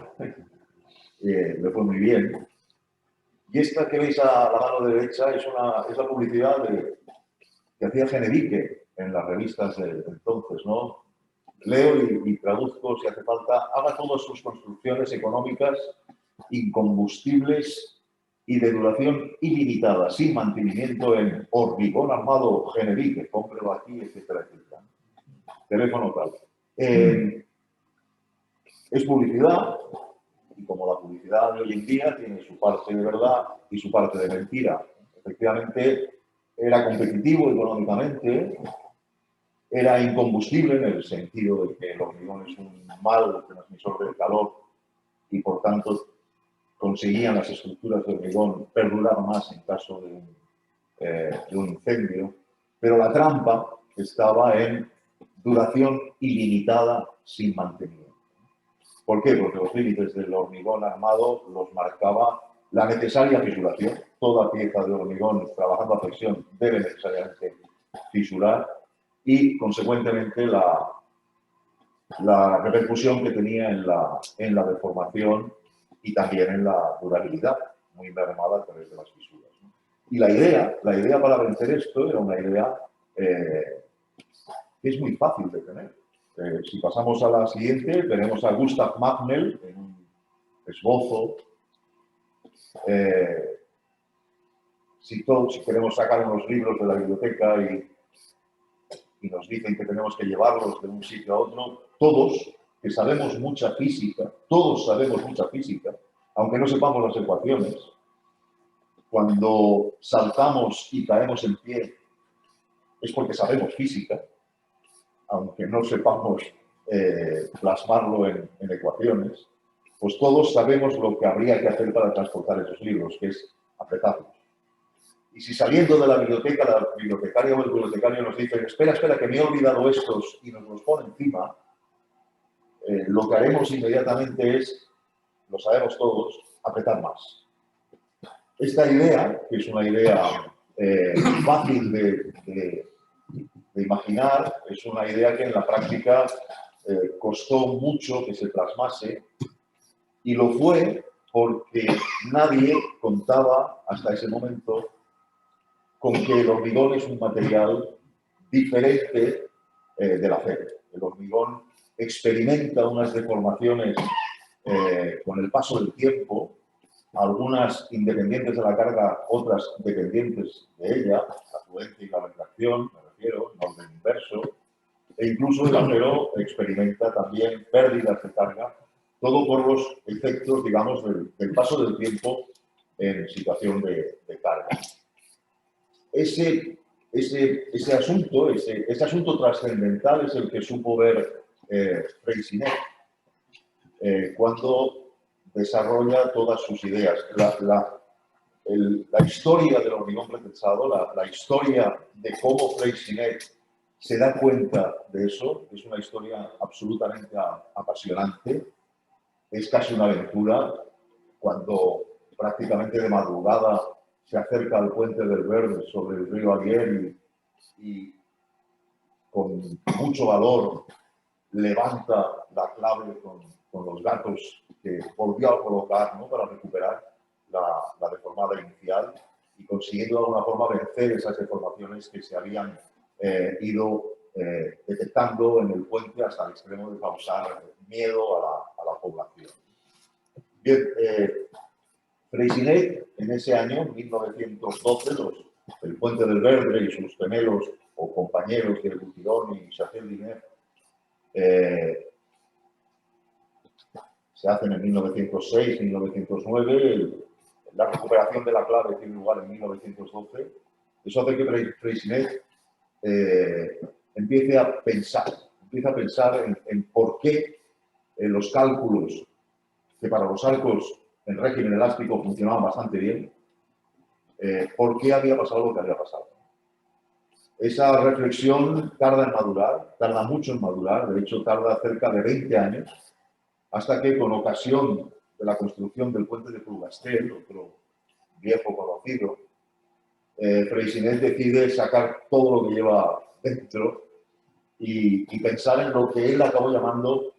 Le fue muy bien. Y esta que veis a la mano derecha es la publicidad que hacía Generique en las revistas de entonces, ¿no? Leo y traduzco si hace falta. Haga todas sus construcciones económicas incombustibles y de duración ilimitada, sin mantenimiento, en hormigón armado Generique, cómprelo aquí, etcétera, etcétera. Teléfono tal. Es publicidad, y como la publicidad de hoy en día tiene su parte de verdad y su parte de mentira. Efectivamente, era competitivo económicamente, era incombustible en el sentido de que el hormigón es un mal transmisor del calor y, por tanto, conseguían las estructuras de hormigón perdurar más en caso de un incendio, pero la trampa estaba en duración ilimitada sin mantenimiento. ¿Por qué? Porque los límites del hormigón armado los marcaba la necesaria fisuración. Toda pieza de hormigón trabajando a presión debe necesariamente fisurar y, consecuentemente, la repercusión que tenía en la deformación y también en la durabilidad, muy mermada a través de las fisuras, ¿no? Y la idea para vencer esto era una idea que es muy fácil de tener. Si pasamos a la siguiente, veremos a Gustav Magnell en un esbozo. si queremos sacar unos libros de la biblioteca y nos dicen que tenemos que llevarlos de un sitio a otro, todos que sabemos mucha física, todos sabemos mucha física, aunque no sepamos las ecuaciones, cuando saltamos y caemos en pie es porque sabemos física, aunque no sepamos plasmarlo en ecuaciones, pues todos sabemos lo que habría que hacer para transportar esos libros, que es apretarlos. Y si saliendo de la biblioteca, la bibliotecaria o el bibliotecario nos dice, espera, espera, que me he olvidado estos, y nos los pone encima, lo que haremos inmediatamente es, lo sabemos todos, apretar más. Esta idea, que es una idea fácil de imaginar, es una idea que en la práctica costó mucho que se plasmase, y lo fue porque nadie contaba hasta ese momento con que el hormigón es un material diferente del acero. El hormigón experimenta unas deformaciones con el paso del tiempo, algunas independientes de la carga, otras dependientes de ella, la afluencia y la retracción, me refiero, en orden inverso, e incluso el acero experimenta también pérdidas de carga, todo por los efectos, digamos, del paso del tiempo en situación de carga. Ese asunto trascendental es el que supo ver Freycinet cuando desarrolla todas sus ideas. La historia del hormigón pretensado, la historia de cómo Freycinet se da cuenta de eso, es una historia absolutamente apasionante. Es casi una aventura cuando prácticamente de madrugada se acerca al puente del Verde sobre el río Aguier y con mucho valor levanta la clave con los gatos que volvió a colocar, ¿no?, para recuperar la deformada inicial y consiguiendo de alguna forma vencer esas deformaciones que se habían ido detectando en el puente hasta el extremo de causar miedo a la población. Bien, Freycinet, en ese año, 1912, el puente del Verde y sus gemelos o compañeros de Boutilon y Châtel-Dinet se hacen en 1906, 1909, la recuperación de la clave tiene lugar en 1912. Eso hace que Freycinet empiece a pensar en por qué los cálculos que para los arcos en régimen elástico funcionaban bastante bien, por qué había pasado lo que había pasado. Esa reflexión tarda en madurar, tarda mucho en madurar, de hecho tarda cerca de 20 años, hasta que con ocasión de la construcción del puente de Plougastel, otro viejo conocido, Freycinet decide sacar todo lo que lleva dentro y pensar en lo que él acabó llamando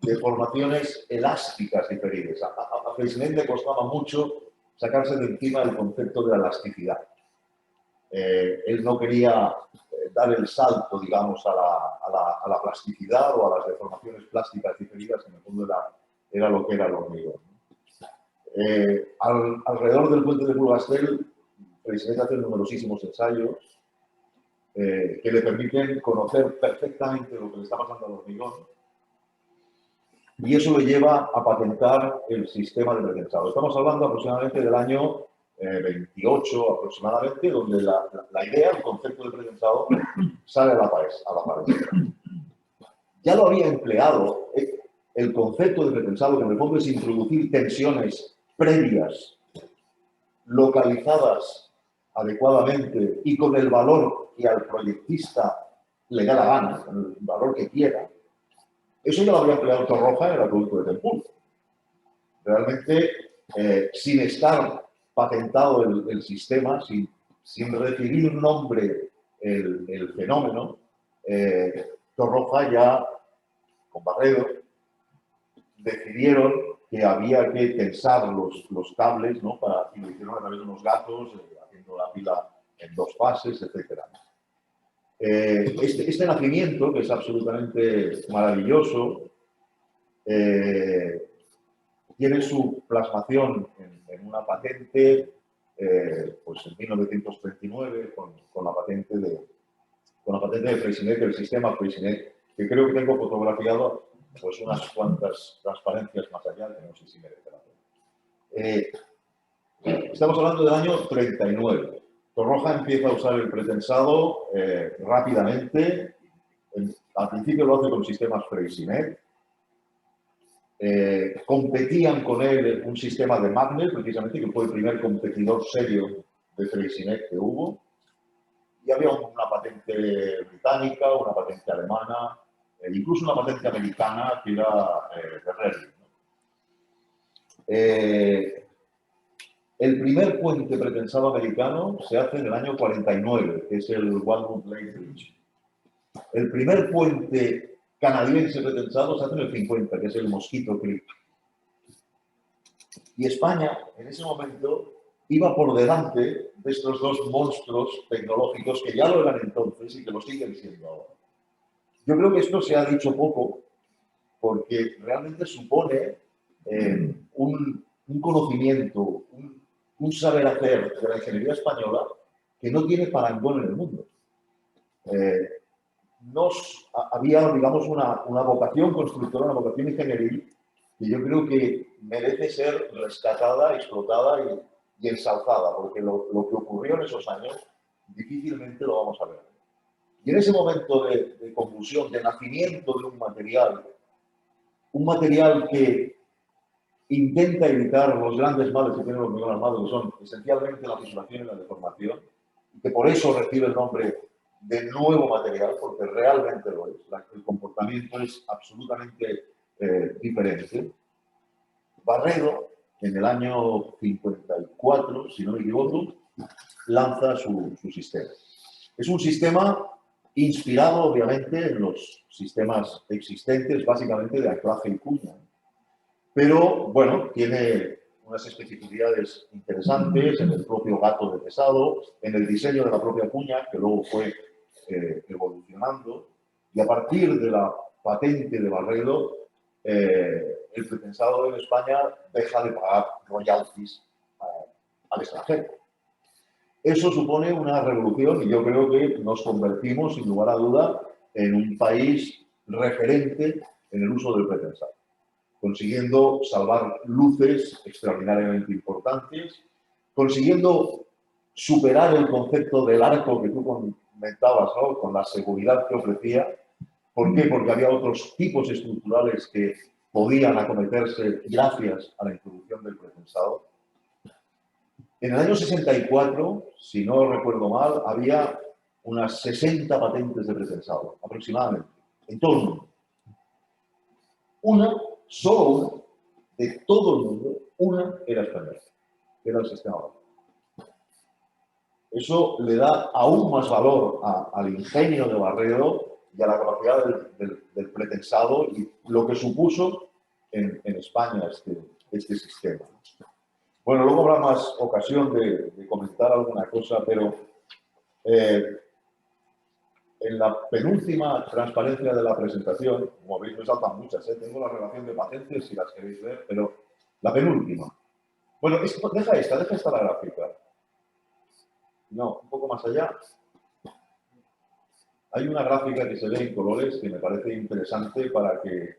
deformaciones elásticas diferidas. A Freycinet le costaba mucho sacarse de encima el concepto de la elasticidad. Él no quería dar el salto, digamos, a la plasticidad o a las deformaciones plásticas diferidas, en el fondo era lo que era el hormigón. Alrededor del puente de Plougastel, Freycinet hace numerosísimos ensayos que le permiten conocer perfectamente lo que le está pasando al hormigón, y eso le lleva a patentar el sistema de pretensado. Estamos hablando aproximadamente del año 28 aproximadamente, donde la idea, el concepto de pretensado sale a la palestra. Ya lo había empleado el concepto de pretensado, que en el fondo es introducir tensiones previas, localizadas adecuadamente y con el valor que al proyectista le da la gana, el valor que quiera. Eso ya lo había empleado Torroja en el acueducto de Tempul. Realmente, sin estar patentado el sistema, sin recibir un nombre el fenómeno, Torroja ya, con Barredo, decidieron que había que tensar los cables, ¿no?, y lo hicieron a través de unos gatos, haciendo la pila en 2 fases, etc. Este nacimiento, que es absolutamente maravilloso, tiene su plasmación en una patente pues en 1939 con la patente de Freycinet, del sistema Freycinet, que creo que tengo fotografiado pues unas cuantas transparencias más allá, que no sé si merece la pena. Estamos hablando del año 39. Torroja empieza a usar el pretensado rápidamente. Al principio lo hace con sistemas Freycinet. Competían con él un sistema de Magnet, precisamente, que fue el primer competidor serio de Freycinet que hubo. Y había una patente británica, una patente alemana, incluso una patente americana que era de Redling. El primer puente pretensado americano se hace en el año 49, que es el Walnut Lake Bridge. El primer puente canadiense pretensado se hace en el 50, que es el Mosquito Creek. Y España, en ese momento, iba por delante de estos dos monstruos tecnológicos que ya lo eran entonces y que lo siguen siendo ahora. Yo creo que esto se ha dicho poco porque realmente supone un conocimiento, un saber hacer de la ingeniería española que no tiene parangón en el mundo. Había, digamos, una vocación constructora, una vocación ingenieril que yo creo que merece ser rescatada, explotada y ensalzada, porque lo que ocurrió en esos años difícilmente lo vamos a ver. Y en ese momento de conclusión, de nacimiento de un material que intenta evitar los grandes males que tienen los hormigón armado, que son esencialmente la fisuración y la deformación, y que por eso recibe el nombre de nuevo material, porque realmente lo es. El comportamiento es absolutamente diferente. Barredo, en el año 54, si no me equivoco, lanza su sistema. Es un sistema inspirado, obviamente, en los sistemas existentes, básicamente de anclaje y cuña. Pero, bueno, tiene unas especificidades interesantes en el propio gato de pesado, en el diseño de la propia cuña, que luego fue evolucionando. Y a partir de la patente de Barredo, el pretensado en España deja de pagar royalties al extranjero. Eso supone una revolución y yo creo que nos convertimos, sin lugar a duda, en un país referente en el uso del pretensado, consiguiendo salvar luces extraordinariamente importantes, consiguiendo superar el concepto del arco que tú comentabas, ¿no? Con la seguridad que ofrecía. ¿Por qué? Porque había otros tipos estructurales que podían acometerse gracias a la introducción del pretensado. En el año 64, si no recuerdo mal, había unas 60 patentes de pretensado, aproximadamente, en todo el mundo. Solo una, de todo el mundo, una era española, que era el sistema Barredo. Eso le da aún más valor al ingenio de Barredo y a la capacidad del pretensado y lo que supuso en España este sistema. Bueno, luego habrá más ocasión de comentar alguna cosa, pero en la penúltima transparencia de la presentación, como veis me saltan muchas, tengo la relación de patentes si las queréis ver, pero la penúltima. Bueno, deja esta la gráfica. No, un poco más allá. Hay una gráfica que se ve en colores que me parece interesante para que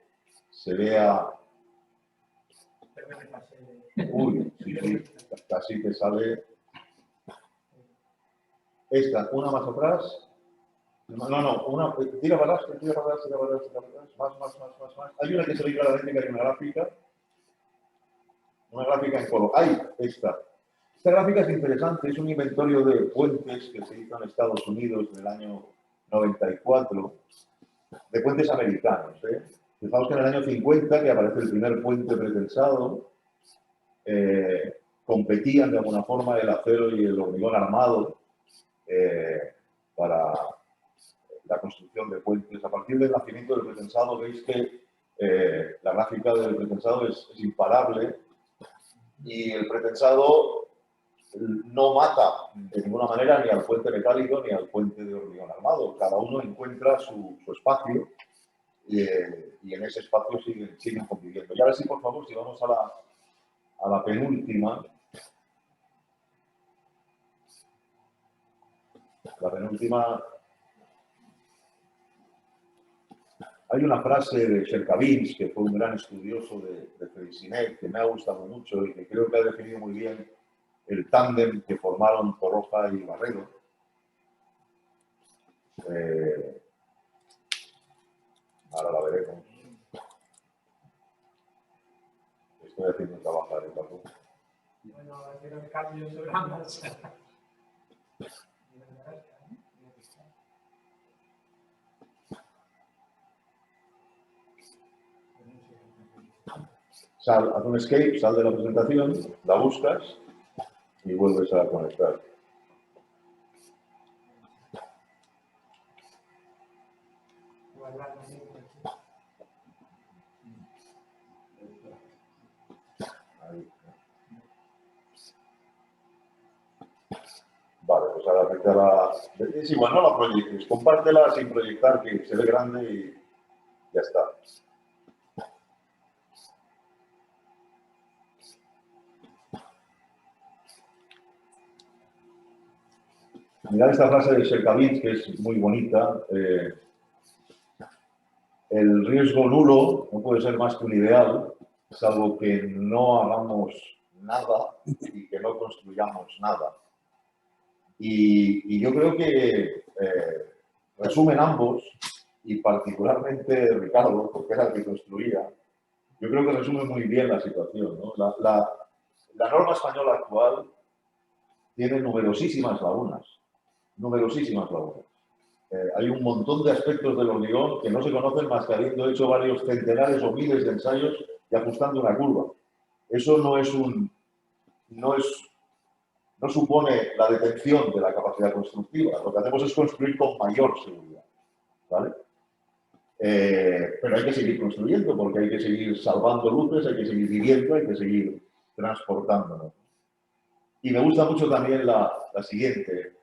se vea. Uy, sí, casi que sale. Esta, una más atrás. No, una. Tira para atrás, más. Hay una que se ve claramente que hay una gráfica. Una gráfica en color. ¡Ay! Esta. Esta gráfica es interesante, es un inventario de puentes que se hizo en Estados Unidos en el año 94, de puentes americanos. Fijaos que en el año 50, que aparece el primer puente pretensado, competían de alguna forma el acero y el hormigón armado para la construcción de puentes. A partir del nacimiento del pretensado veis que la gráfica del pretensado es imparable y el pretensado no mata de ninguna manera ni al puente metálico ni al puente de hormigón armado. Cada uno encuentra su espacio y en ese espacio siguen conviviendo. Y ahora sí, por favor, si vamos a la penúltima. La penúltima. Hay una frase de Cercavins, que fue un gran estudioso de Freycinet, que me ha gustado mucho y que creo que ha definido muy bien el tándem que formaron Torroja y Barredo. Ahora la veremos. Estoy haciendo trabajar en la ruta. Bueno, quiero el cambio sobre la marcha. Sal, haz un escape, sal de la presentación, la buscas y vuelves a conectar. Ahí. Vale, pues ahora afectará. Es igual, no la proyectes, compártela sin proyectar, que se ve grande y ya está. Mirad esta frase de Cercavins, que es muy bonita. El riesgo nulo no puede ser más que un ideal, salvo que no hagamos nada y que no construyamos nada. Y yo creo que resumen ambos, y particularmente Ricardo, porque era el que construía, yo creo que resume muy bien la situación, ¿no? La norma española actual tiene numerosísimas lagunas. Hay un montón de aspectos del hormigón que no se conocen más que habiendo hecho varios centenares o miles de ensayos y ajustando una curva. Eso no supone la detección de la capacidad constructiva. Lo que hacemos es construir con mayor seguridad, ¿vale? Pero hay que seguir construyendo porque hay que seguir salvando luces, hay que seguir viviendo, hay que seguir transportándonos. Y me gusta mucho también la siguiente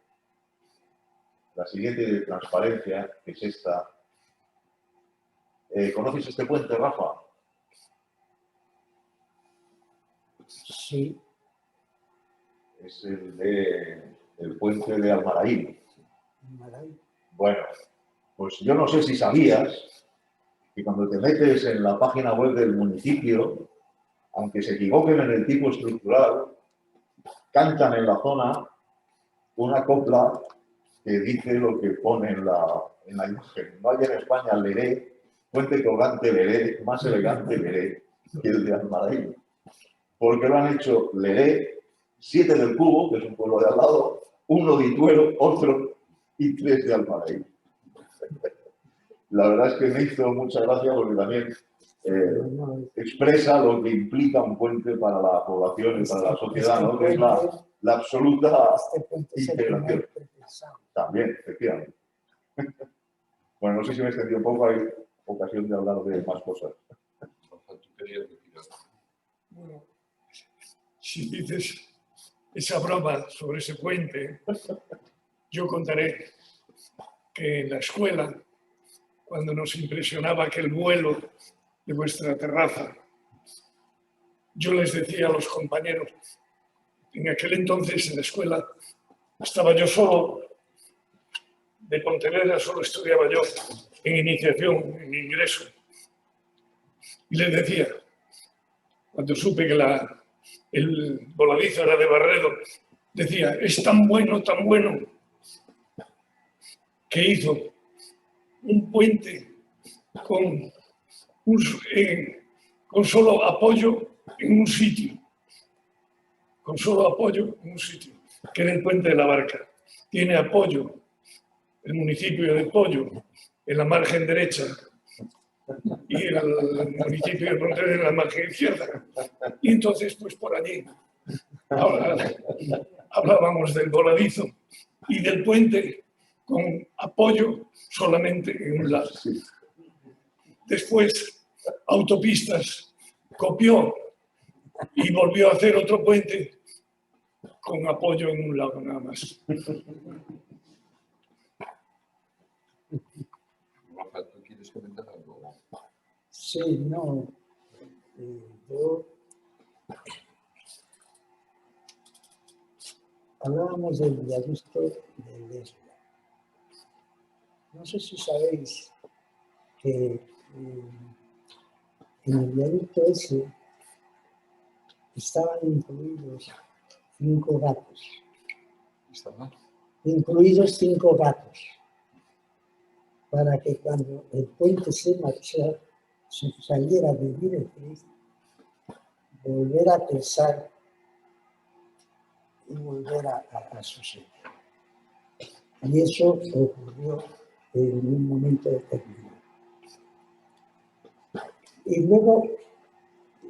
de transparencia, que es esta. ¿Conoces este puente, Rafa? Sí. Es el puente de Almaraín. Maravilla. Bueno, pues yo no sé si sabías que cuando te metes en la página web del municipio, aunque se equivoquen en el tipo estructural, cantan en la zona una copla que dice lo que pone en la imagen. No hay en España Leré, puente colgante Leré, más elegante Leré que el de Almaraín. Porque lo han hecho Leré, 7 del Cubo, que es un pueblo de al lado, 1 de Ituero, otro y 3 de Almaraín. La verdad es que me hizo mucha gracia porque también expresa lo que implica un puente para la población y para la sociedad, ¿no? Que es la absoluta integración. También, efectivamente. Bueno, no sé si me he extendido un poco, hay ocasión de hablar de más cosas. Bueno, si dices esa broma sobre ese puente, yo contaré que en la escuela, cuando nos impresionaba aquel vuelo de vuestra terraza, yo les decía a los compañeros, en aquel entonces en la escuela estaba yo solo, de Pontevedra solo estudiaba yo en iniciación, en ingreso, y les decía, cuando supe que el voladizo era de Barredo, decía, es tan bueno, que hizo un puente con solo apoyo en un sitio. Con solo apoyo en un sitio, que era el puente de la Barca. Tiene apoyo el municipio de Pollo en la margen derecha y el municipio de Pontevedra en la margen izquierda. Y entonces, pues por allí, ahora hablábamos del voladizo y del puente con apoyo solamente en un lado. Después, autopistas, copió y volvió a hacer otro puente con apoyo en un lado nada más. Rafa, ¿tú quieres comentar algo? Sí, no. Yo hablábamos del viaducto de Lesbos. no sé si sabéis que en el viaducto ese estaban incluidos 5 gatos. ¿Estaba? Incluidos 5 gatos. Para que cuando el puente se saliera de directriz, volver a pesar y volver a su sitio. Y eso ocurrió en un momento determinado. Y luego,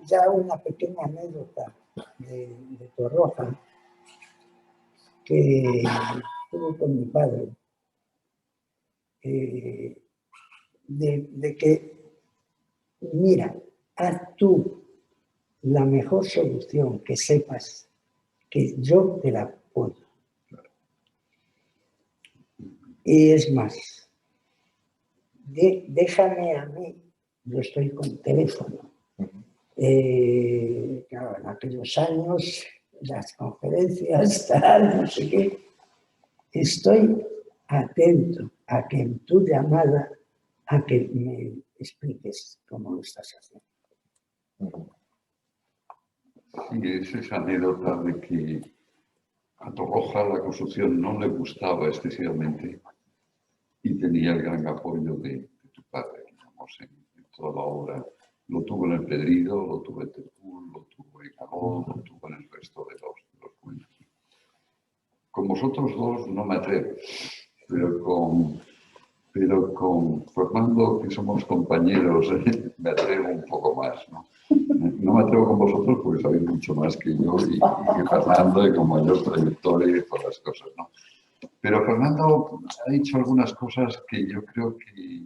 ya una pequeña anécdota de Torroja que tuve con mi padre, de que, mira, haz tú la mejor solución que sepas, que yo te la apoyo. Y es más, déjame a mí, yo estoy con teléfono. Claro, en aquellos años, las conferencias, tal, no sé qué, estoy atento a que en tu llamada, a que me expliques cómo lo estás haciendo. Sí, es esa anécdota de que a Torroja la construcción no le gustaba excesivamente y tenía el gran apoyo de tu padre, digamos, en toda la obra. Lo tuvo en el Pedrido, lo tuvo en Terpul, lo tuvo en Calón, lo tuvo en el resto de los puentes. Con vosotros dos no me atrevo, pero con Fernando, que somos compañeros, me atrevo un poco más, ¿no? No me atrevo con vosotros porque sabéis mucho más que yo y que Fernando y con mayor trayectoria y todas las cosas, ¿no? Pero Fernando ha dicho algunas cosas que yo creo que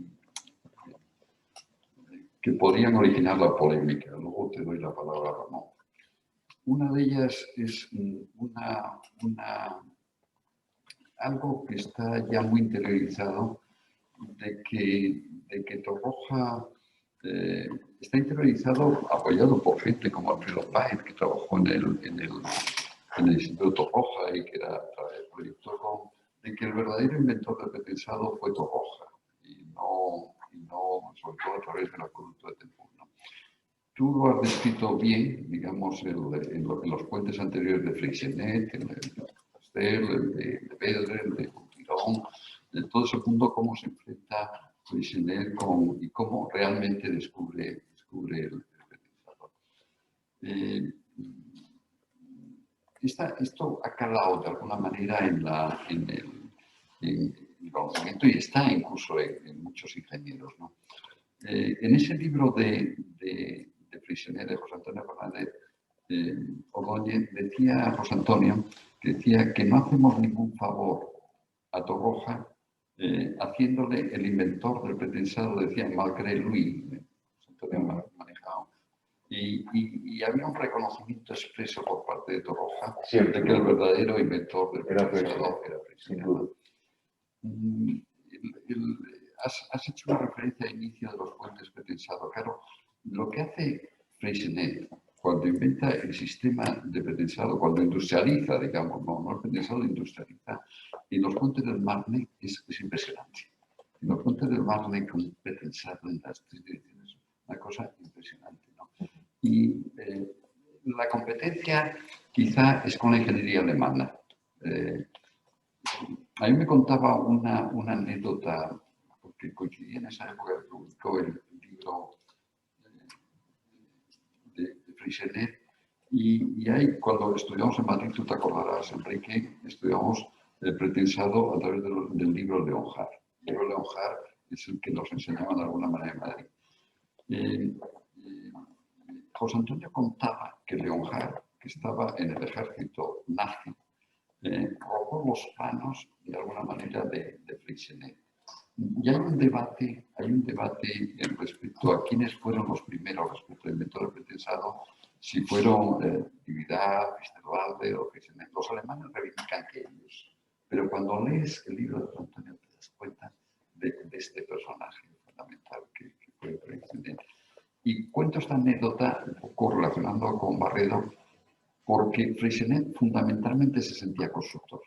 podrían originar la polémica. Luego te doy la palabra, Ramón. Una de ellas es algo que está ya muy interiorizado, de que Torroja está interiorizado, apoyado por gente como Alfredo Páez, que trabajó en el Instituto Torroja y que era proyector, de que el verdadero inventor del pretensado fue Torroja, y no sobre todo a través del acueducto de Tempul, ¿no? Tú lo has descrito bien, digamos, en los puentes anteriores de Freixenet, el de Castel, el de Vedre, el de Tirón, de todo ese punto, cómo se enfrenta Freixenet y cómo realmente descubre el pretensado. Esto ha calado de alguna manera en el conocimiento y está incluso en muchos ingenieros, ¿no? En ese libro de Freixenet, de José Antonio Fernández Ordóñez, decía José Antonio que no hacemos ningún favor a Torroja haciéndole el inventor del pretensado, decía malgré lui, José Antonio manejado. Y había un reconocimiento expreso por parte de Torroja de que el verdadero inventor del pretensado era Freixenet. Has hecho una referencia al inicio de los puentes pretensados. Claro, lo que hace Freixenet cuando inventa el sistema de pretensado, cuando industrializa, digamos, no el pretensado industrializa, y los puentes del Marne es impresionante. En los puentes del Marne con pretensado en las 3 direcciones, una cosa impresionante, ¿no? Y la competencia quizá es con la ingeniería alemana. A mí me contaba una anécdota, porque coincidía en esa época que publicó el libro de Freixenet, y ahí cuando estudiamos en Madrid, tú te acordarás, Enrique, estudiamos el pretensado a través del libro Leonhard. El libro Leonhard es el que nos enseñaba de alguna manera en Madrid. José Antonio contaba que Leonhard, que estaba en el ejército nazi, robó los planos de alguna manera de Freixenet. Y hay un debate respecto a quiénes fueron los primeros respecto al inventor del pretensado, si fueron Duvidal, Westerwalde o Freixenet. Los alemanes reivindican que ellos, pero cuando lees el libro de José Antonio te das cuenta de este personaje fundamental que fue Freixenet. Y cuento esta anécdota un poco relacionando con Barredo, porque Freixenet fundamentalmente se sentía constructor.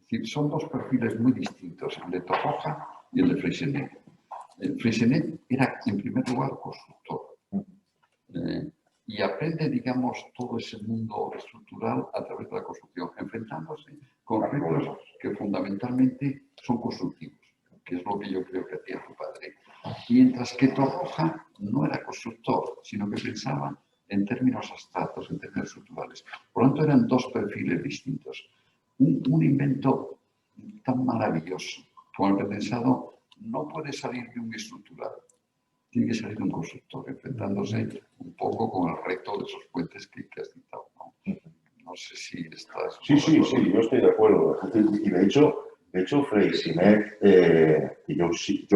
Es decir, son dos perfiles muy distintos, el de Torroja y el de Freixenet. Freixenet era, en primer lugar, constructor. Y aprende, digamos, todo ese mundo estructural a través de la construcción, enfrentándose con retos que fundamentalmente son constructivos, que es lo que yo creo que hacía tu padre. Mientras que Torroja no era constructor, sino que pensaba en términos abstractos, en términos estructurales. Por lo tanto, eran dos perfiles distintos. Un invento tan maravilloso como el pretensado no puede salir de un estructural. Tiene que salir de un constructor, enfrentándose un poco con el reto de esos puentes que has citado, ¿no? No sé si estás... Sí, yo estoy de acuerdo. Y de hecho Freixenet, y yo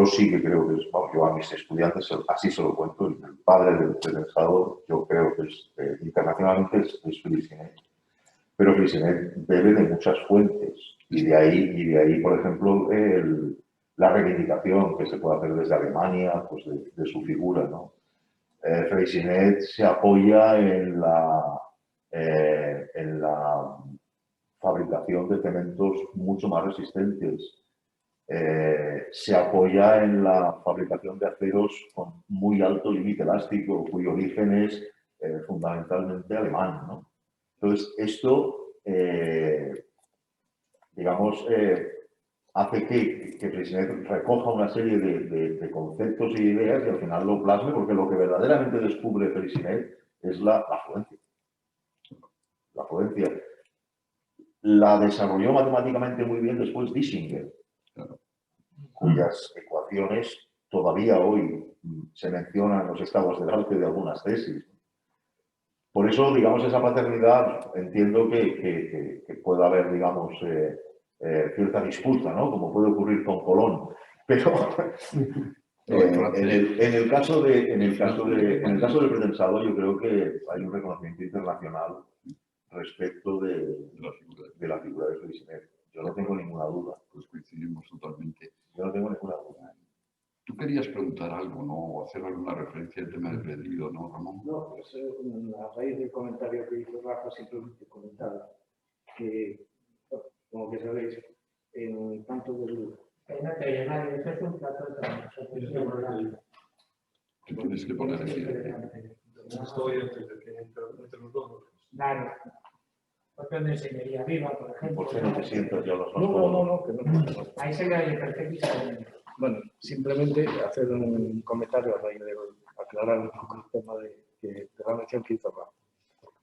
sí que creo que es, yo a mis estudiantes así se lo cuento, el padre del pensador, yo creo que es, internacionalmente es Freixenet. Pero Freixenet bebe de muchas fuentes. Y de ahí, por ejemplo, la reivindicación que se puede hacer desde Alemania, pues de su figura, ¿no? Freixenet se apoya en la fabricación de cementos mucho más resistentes. Se apoya en la fabricación de aceros con muy alto límite elástico, cuyo origen es fundamentalmente alemán, ¿no? Entonces, esto, digamos, hace que Freixenet recoja una serie de conceptos y ideas y al final lo plasme, porque lo que verdaderamente descubre Freixenet es la afluencia. La afluencia la desarrolló matemáticamente muy bien después Disinger, cuyas ecuaciones todavía hoy se mencionan en los estados del arte de algunas tesis. Por eso, digamos, esa paternidad, entiendo que pueda haber, digamos, cierta disputa, ¿no? Como puede ocurrir con Colón. Pero en el caso del pretensado, yo creo que hay un reconocimiento internacional respecto de la figura de Freixenet. Yo no tengo ninguna duda. Pues coincidimos totalmente. Yo no tengo ninguna duda. Tú querías preguntar algo, ¿no? O hacer alguna referencia al tema del pedido, ¿no, Ramón? No, pues a raíz del comentario que hizo Rafa, simplemente comentaba que, como que sabéis, en tanto del... Que no te oye nadie, eso es un plato de trabajo. Que tienes que poner aquí. Estoy entre los dos. Claro. Cuestión de ingeniería viva, por ejemplo. ¿Por qué no te siento yo los dos? No, que no. Ahí se me oye perfectamente. Bueno, simplemente hacer un comentario a raíz de aclarar un poco el tema de la mención que hizo Rafa.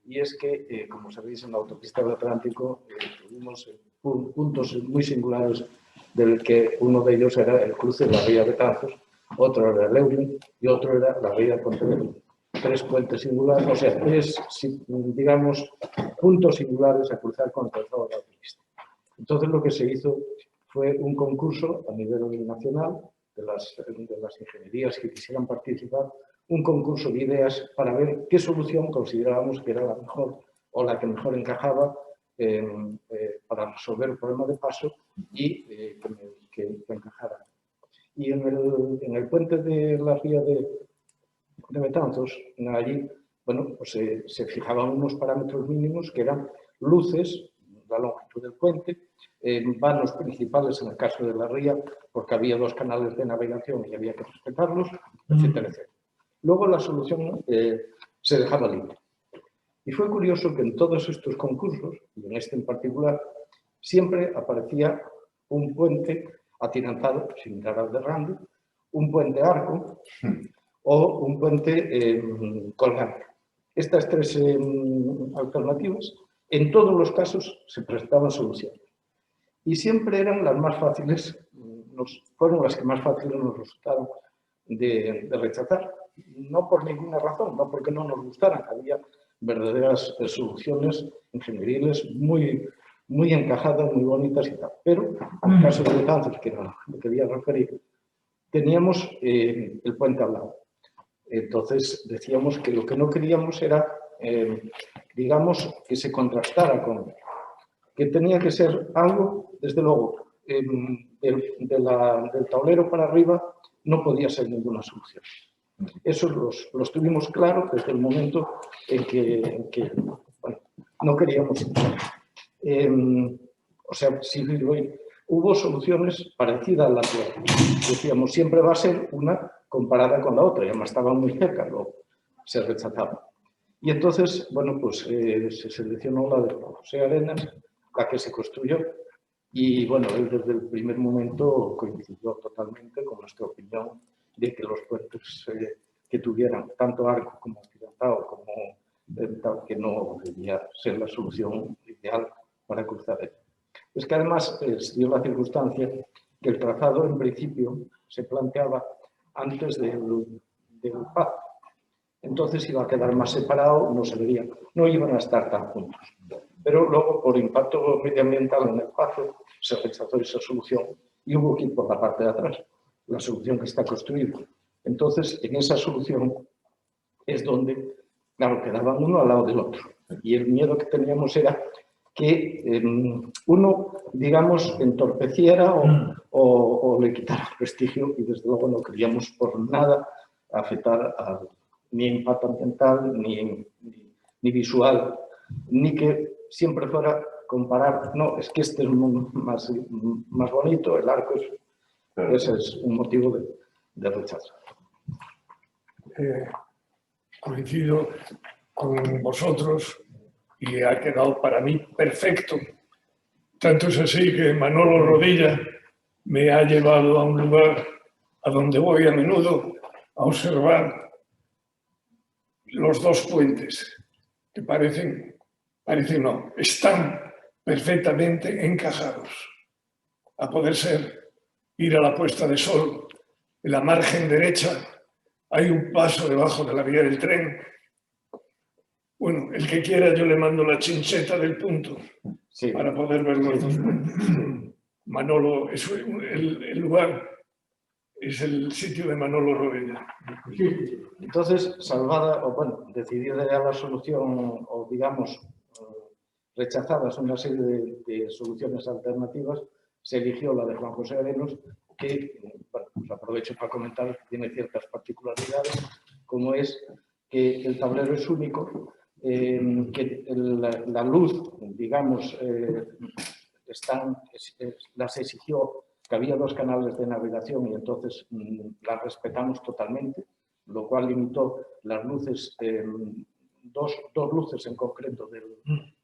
Y es que, como sabéis, en la autopista del Atlántico tuvimos puntos muy singulares, del que uno de ellos era el cruce de la ría de Betanzos, otro era el Eulen y otro era la ría de Pontevedra. Tres puentes singulares, o sea, tres, digamos, puntos singulares a cruzar con el trazado de la autopista. Entonces, lo que se hizo fue un concurso a nivel nacional de las ingenierías que quisieran participar, un concurso de ideas para ver qué solución considerábamos que era la mejor o la que mejor encajaba para resolver el problema de paso y que encajara. Y en el puente de la ría de Betanzos, allí, bueno, pues se fijaban unos parámetros mínimos que eran luces, la longitud del puente, vanos principales en el caso de la ría, porque había dos canales de navegación y había que respetarlos, etcétera, etcétera. Luego la solución se dejaba libre. Y fue curioso que en todos estos concursos, y en este en particular, siempre aparecía un puente atirantado, similar al de Randy, un puente arco o un puente colgante. Estas tres alternativas, en todos los casos, se prestaban soluciones. Y siempre eran las más fáciles, fueron las que más fáciles nos resultaron de rechazar. No por ninguna razón, no porque no nos gustaran. Había verdaderas soluciones ingenieriles muy encajadas, muy bonitas y tal. Pero, en el caso de Betanzos, que no me quería referir, teníamos el puente al lado. Entonces, decíamos que lo que no queríamos era, digamos, que se contrastara con... que tenía que ser algo, desde luego, del tablero para arriba no podía ser ninguna solución. Eso los tuvimos claro desde el momento en que bueno, no queríamos. O sea, si hubo soluciones parecidas a la que decíamos, siempre va a ser una comparada con la otra, y además estaban muy cerca, luego se rechazaba. Y entonces, bueno, pues se seleccionó la de Juan José Arenas, la que se construyó, y bueno, él desde el primer momento coincidió totalmente con nuestra opinión de que los puentes que tuvieran tanto arco como accidentado, como que no debía ser la solución ideal para cruzar él. Es que además se dio la circunstancia que el trazado en principio se planteaba antes del paz. Entonces iba a quedar más separado, no se verían, no iban a estar tan juntos. Pero luego, por impacto medioambiental en el paso, se rechazó esa solución y hubo que ir por la parte de atrás, la solución que está construida. Entonces, en esa solución es donde, claro, quedaban uno al lado del otro. Y el miedo que teníamos era que uno, digamos, entorpeciera o le quitara prestigio, y desde luego no queríamos por nada afectar ni impacto ambiental, ni visual, ni que siempre fuera comparar, no, es que este es más bonito, el arco es, ese es un motivo de rechazo. Coincido con vosotros y ha quedado para mí perfecto. Tanto es así que Manolo Rodilla me ha llevado a un lugar a donde voy a menudo a observar los dos puentes, que están perfectamente encajados. A poder ser, ir a la puesta de sol, en la margen derecha hay un paso debajo de la vía del tren. Bueno, el que quiera yo le mando la chincheta del punto para poder ver los dos puentes. Manolo, el lugar es el sitio de Manolo Rodilla. Entonces, salvada, o bueno, decidida ya la solución, o digamos, rechazadas una serie de soluciones alternativas, se eligió la de Juan José Arenas, que, bueno, pues aprovecho para comentar, tiene ciertas particularidades, como es que el tablero es único, que la luz, digamos, las exigió, que había dos canales de navegación y entonces las respetamos totalmente, lo cual limitó las luces, dos luces en concreto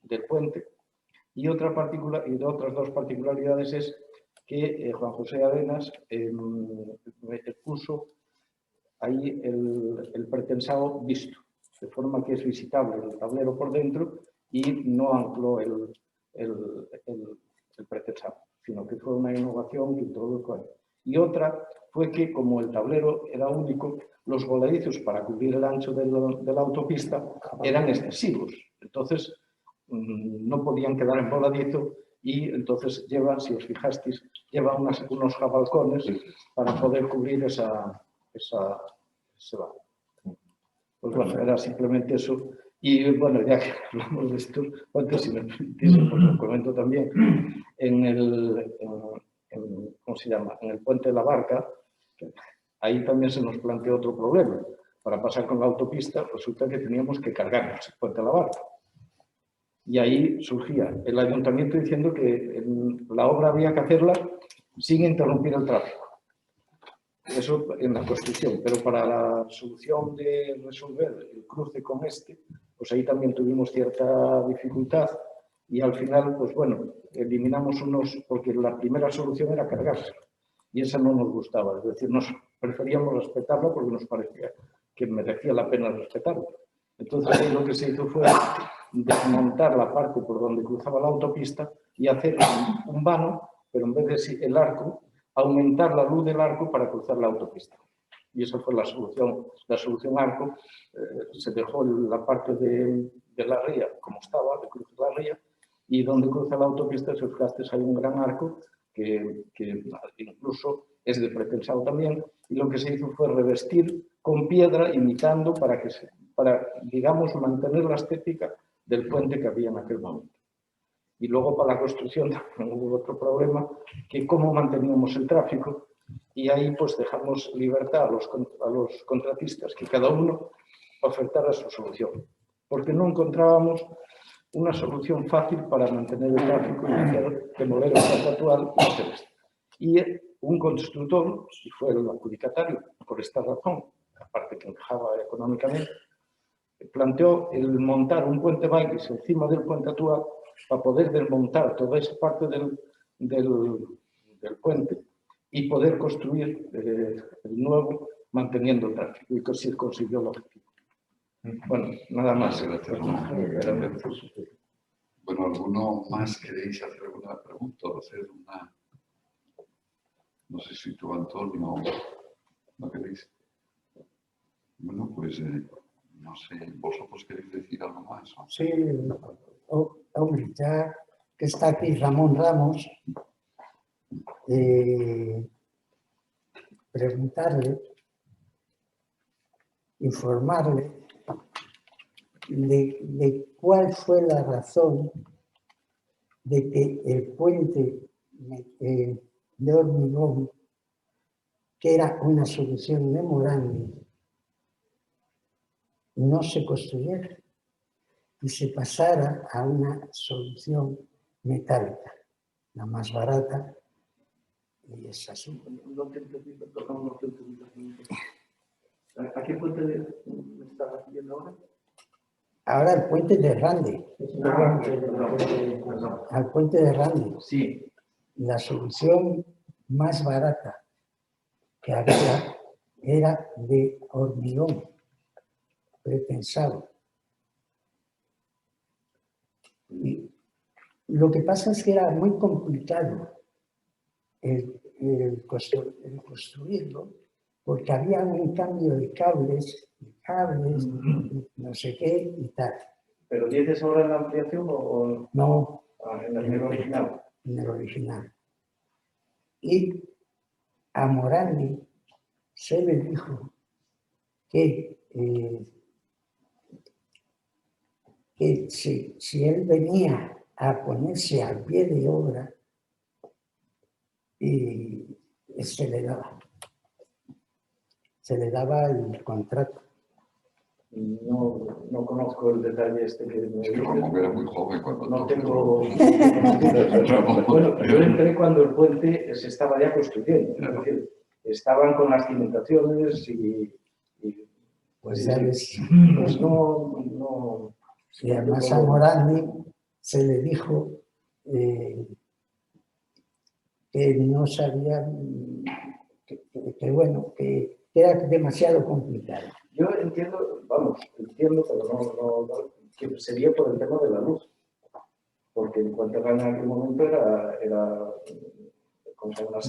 del puente. Y otras dos particularidades es que Juan José Arenas puso ahí el pretensado visto, de forma que es visitable el tablero por dentro y no ancló el pretensado, sino que fue una innovación que introdujo ahí. Y otra fue que, como el tablero era único, los voladizos para cubrir el ancho de la autopista eran excesivos. Entonces, no podían quedar en voladizo y entonces lleva, si os fijasteis, lleva unos jabalcones para poder cubrir ese lado. Pues bueno, era simplemente eso. Y bueno, ya que hablamos de esto, antes, si me permitís, pues lo comento también, ¿cómo se llama? En el puente de la Barca, ahí también se nos planteó otro problema. Para pasar con la autopista, resulta que teníamos que cargarnos el puente de la Barca. Y ahí surgía el ayuntamiento diciendo que la obra había que hacerla sin interrumpir el tráfico. Eso en la construcción, pero para la solución de resolver el cruce con pues ahí también tuvimos cierta dificultad y al final, pues bueno, eliminamos porque la primera solución era cargarse y esa no nos gustaba, es decir, nos preferíamos respetarla porque nos parecía que merecía la pena respetarla. Entonces ahí lo que se hizo fue desmontar la parte por donde cruzaba la autopista y hacer un vano, pero en vez de el arco, aumentar la luz del arco para cruzar la autopista. Y esa fue la solución. La solución arco, se dejó la parte de la ría como estaba, de cruzar la ría, y donde cruza la autopista, si os fijasteis, hay un gran arco que incluso es de pretensado también, y lo que se hizo fue revestir con piedra, imitando para, digamos, mantener la estética del puente que había en aquel momento. Y luego para la construcción también hubo otro problema, que cómo manteníamos el tráfico, y ahí pues dejamos libertad a los contratistas, que cada uno ofertara su solución. Porque no encontrábamos una solución fácil para mantener el tráfico y hacer demoler el parque actual y hacer esto. Y un constructor, y fue el adjudicatario por esta razón, aparte que encajaba económicamente, planteó el montar un puente Bailey encima del puente actual para poder desmontar toda esa parte del puente y poder construir el nuevo manteniendo el tráfico, y que sí consiguió el objetivo. Bueno, nada más. Gracias. Bueno, ¿alguno más queréis hacer alguna pregunta o hacer una? No sé si tú, Antonio, ¿no queréis? Bueno, pues no sé, ¿vosotros queréis decir algo más? Sí, hombre, ya que está aquí Ramón Ramos, preguntarle, informarle de cuál fue la razón de que el puente de hormigón, que era una solución memorable, no se construyera y se pasara a una solución metálica, la más barata, y es así. No te entendí, perdón, no te entendí. ¿A qué puente me estás refiriendo ahora? Ahora el puente de Rande, al puente de Rande. Sí. La solución más barata que había era de hormigón prepensado. Y lo que pasa es que era muy complicado el construirlo, porque había un cambio de cables, no sé qué y tal. ¿Pero dices ahora en la ampliación o no? En el original. En el original. Y a Morandi se le dijo que si él venía a ponerse al pie de obra, y se le daba el contrato. No conozco el detalle este que me dices. Ramón era muy joven cuando no tengo. Bueno, yo entré cuando el puente se estaba ya construyendo. Es decir, estaban con las cimentaciones y pues ya ves. Pues no. Y además a Morandi se le dijo que no sabía, que era demasiado complicado. Yo entiendo, pero no, que sería por el tema de la luz. Porque en cuanto en aquel momento era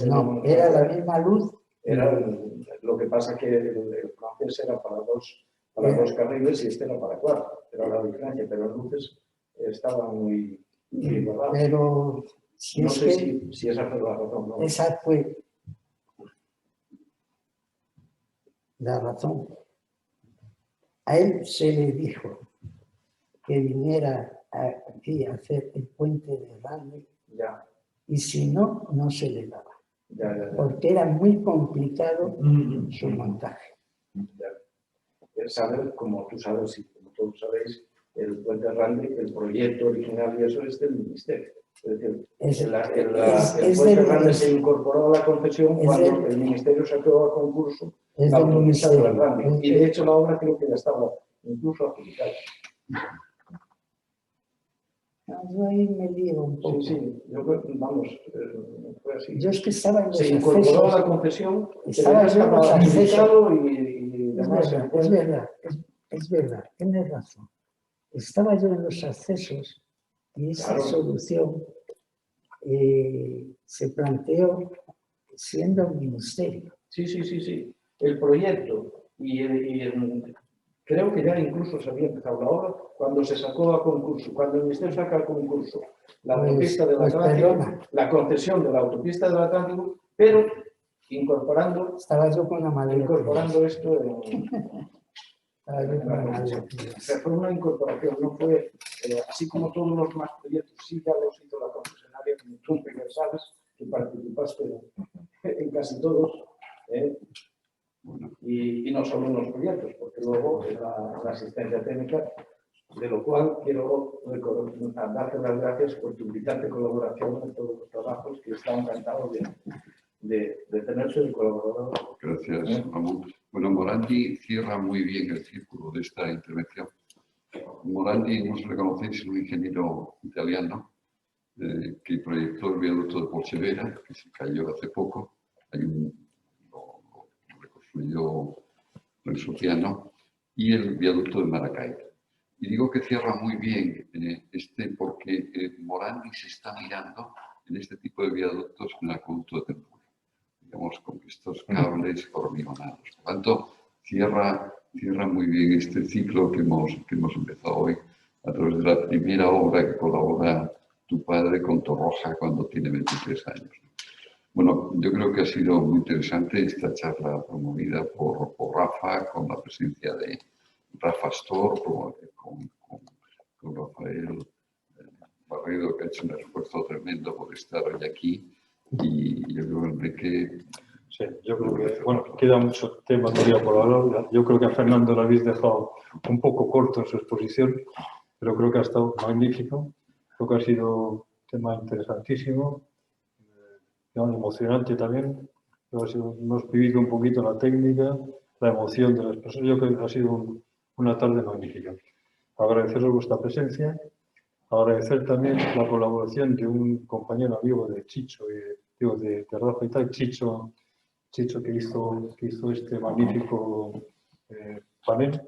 no, era la misma luz. Lo que pasa que el francés era para dos carriles y este era para 4. Era la diferencia, pero las luces estaban muy igualadas. Pero si no sé si esa fue la razón. ¿No? Esa fue la razón. A él se le dijo que viniera aquí a hacer el puente de Rande, y si no, no se le daba. Porque era muy complicado su montaje. Saber, como tú sabes y como todos sabéis, el puente de Rande, el proyecto original y eso es del Ministerio. Es decir, el puente de Rande se incorporó a la concesión cuando el Ministerio sacó a concurso la autopista de Rande. Y de hecho la obra creo que ya estaba incluso adjudicada. Yo ahí me digo un poco. Sí, fue así. Yo es que estaba en los accesos. Se incorporó a la concesión, estaba adjudicado y demás. Es verdad, tienes razón. Estaba yo en los accesos y esa solución se planteó siendo un ministerio. Sí. El proyecto creo que ya incluso se había empezado la obra cuando se sacó a concurso, cuando el Ministerio saca a concurso la autopista del Atlántico, la concesión de la autopista del Atlántico, pero incorporando. Estaba yo con la madera. Incorporando esto fue una incorporación, no fue así como todos los demás proyectos, sí ya los hizo la concesionaria, como tú que sabes, que participaste en casi todos. Y no solo en los proyectos, porque luego en la asistencia técnica De lo cual quiero darte las gracias por tu brillante colaboración en todos los trabajos, que estaba encantado de tenerse el colaborador. Gracias, Ramón. Bueno, Morandi cierra muy bien el círculo de esta intervención. Morandi, no se le conocéis, es un ingeniero italiano que proyectó el viaducto de Polcevera, que se cayó hace poco. Lo reconstruyó Renzo Piano, y el viaducto de Maracay. Y digo que cierra muy bien porque Morandi se está mirando en este tipo de viaductos en el acueducto de Tempura, digamos, con estos cables hormigonados. Por lo tanto, cierra muy bien este ciclo que hemos empezado hoy a través de la primera obra que colabora tu padre con Torroja cuando tiene 23 años. Bueno, yo creo que ha sido muy interesante esta charla promovida por Rafa, con la presencia de Rafa Astor, con Rafael Barredo, que ha hecho un esfuerzo tremendo por estar hoy aquí. Y yo creo, Enrique... Sí, yo creo que, bueno, queda mucho tema todavía por hablar. Yo creo que a Fernando lo habéis dejado un poco corto en su exposición, pero creo que ha estado magnífico. Creo que ha sido un tema interesantísimo, emocionante también. Hemos vivido un poquito la técnica, la emoción de las personas. Yo creo que ha sido una tarde magnífica. Agradeceros vuestra presencia, agradecer también la colaboración de un compañero amigo de Chicho, de Rafa y tal, Chicho que hizo este magnífico panel,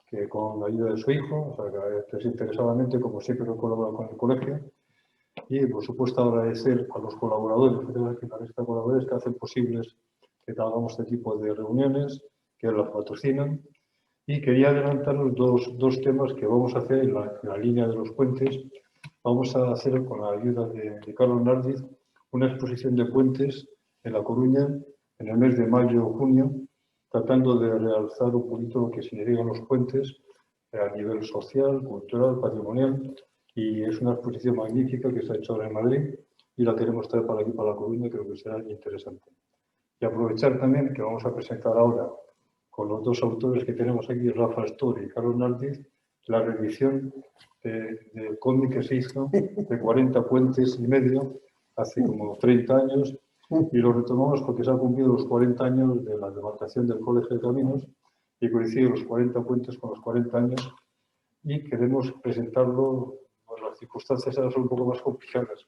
que con la ayuda de su hijo, o sea, que desinteresadamente, como siempre, colabora con el colegio. Y, por supuesto, agradecer a los colaboradores, colaboradores que hacen posibles que hagamos este tipo de reuniones, que las patrocinan. Y quería adelantaros dos temas que vamos a hacer en la línea de los puentes. Vamos a hacer, con la ayuda de Carlos Nardiz, una exposición de puentes en La Coruña en el mes de mayo o junio, tratando de realzar un poquito lo que significan los puentes a nivel social, cultural, patrimonial. Y es una exposición magnífica que se ha hecho ahora en Madrid y la queremos traer para aquí, para La Coruña, creo que será interesante. Y aprovechar también que vamos a presentar ahora, con los dos autores que tenemos aquí, Rafa Astor y Carlos Nardiz, la reedición del cómic que se hizo de 40 puentes y medio hace como 30 años, y lo retomamos porque se han cumplido los 40 años de la demarcación del Colegio de Caminos y coinciden los 40 puentes con los 40 años, y queremos presentarlo. Bueno, las circunstancias ahora son un poco más complicadas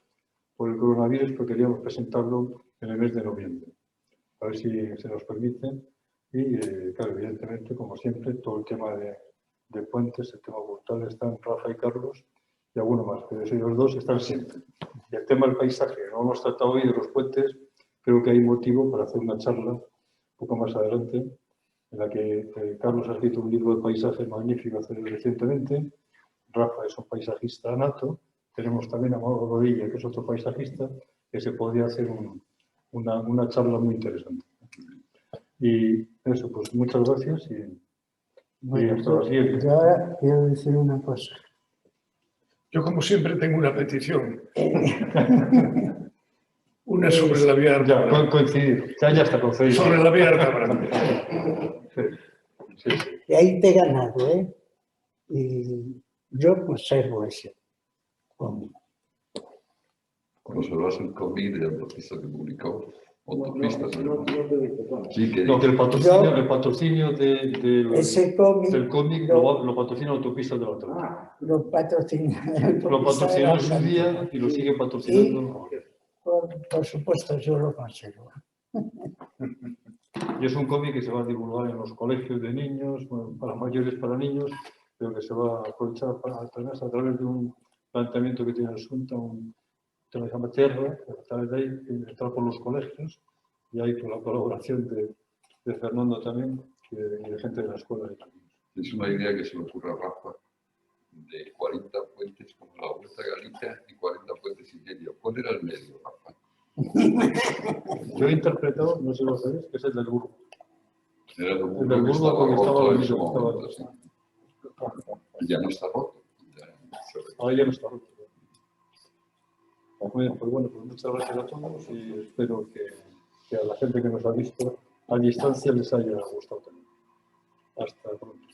por el coronavirus, pero queríamos presentarlo en el mes de noviembre. A ver si se nos permite. Y, claro, evidentemente, como siempre, todo el tema de puentes, el tema cultural, están Rafa y Carlos, y alguno más, pero ellos dos están siempre. Y el tema del paisaje, no hemos tratado hoy de los puentes, creo que hay motivo para hacer una charla un poco más adelante, en la que Carlos ha escrito un libro de paisaje magnífico recientemente. Rafa es un paisajista nato. Tenemos también a Mauro Rodilla, que es otro paisajista, que se podría hacer una charla muy interesante. Y eso, pues muchas gracias y hasta la siguiente. Yo ahora quiero decir una cosa. Yo, como siempre, tengo una petición. Una sobre la vía Ya, Ártabra. coincidido. Ya está concedido. Sobre la vía Ártabra. Sí. Y ahí te he ganado, ¿eh? Y yo conservo ese cómic. Conservas el cómic de autopista que publicó. Autopistas. Sí, que No, que el patrocinio Ese cómic del cómic lo patrocina Autopistas de la Troya. lo patrocina. Lo patrocinó en su día y lo sigue patrocinando. Por supuesto, yo lo conservo. Y es un cómic que se va a divulgar en los colegios de niños, bueno, para mayores, para niños, pero que se va a aprovechar a través de un planteamiento que tiene el Asunta, que se llama Tierra, a través de ahí entrar por los colegios, y hay con la colaboración de Fernando también y de gente de la escuela de caminos. es una idea que se le ocurre a Rafa, de 40 puentes como la Vuelta a Galicia y 40 puentes y medio. ¿Cuál era el medio, Rafa? Yo he interpretado, no sé si lo sabéis, que es el del Burgo. Era el El Burgo del que Burgo estaba porque estaba roto en vendido, su estaba momento, sí. Ya no está roto. Ahora ya no está roto. Muy bien, pues bueno, pues muchas gracias a todos y espero que a la gente que nos ha visto a distancia les haya gustado también. Hasta pronto.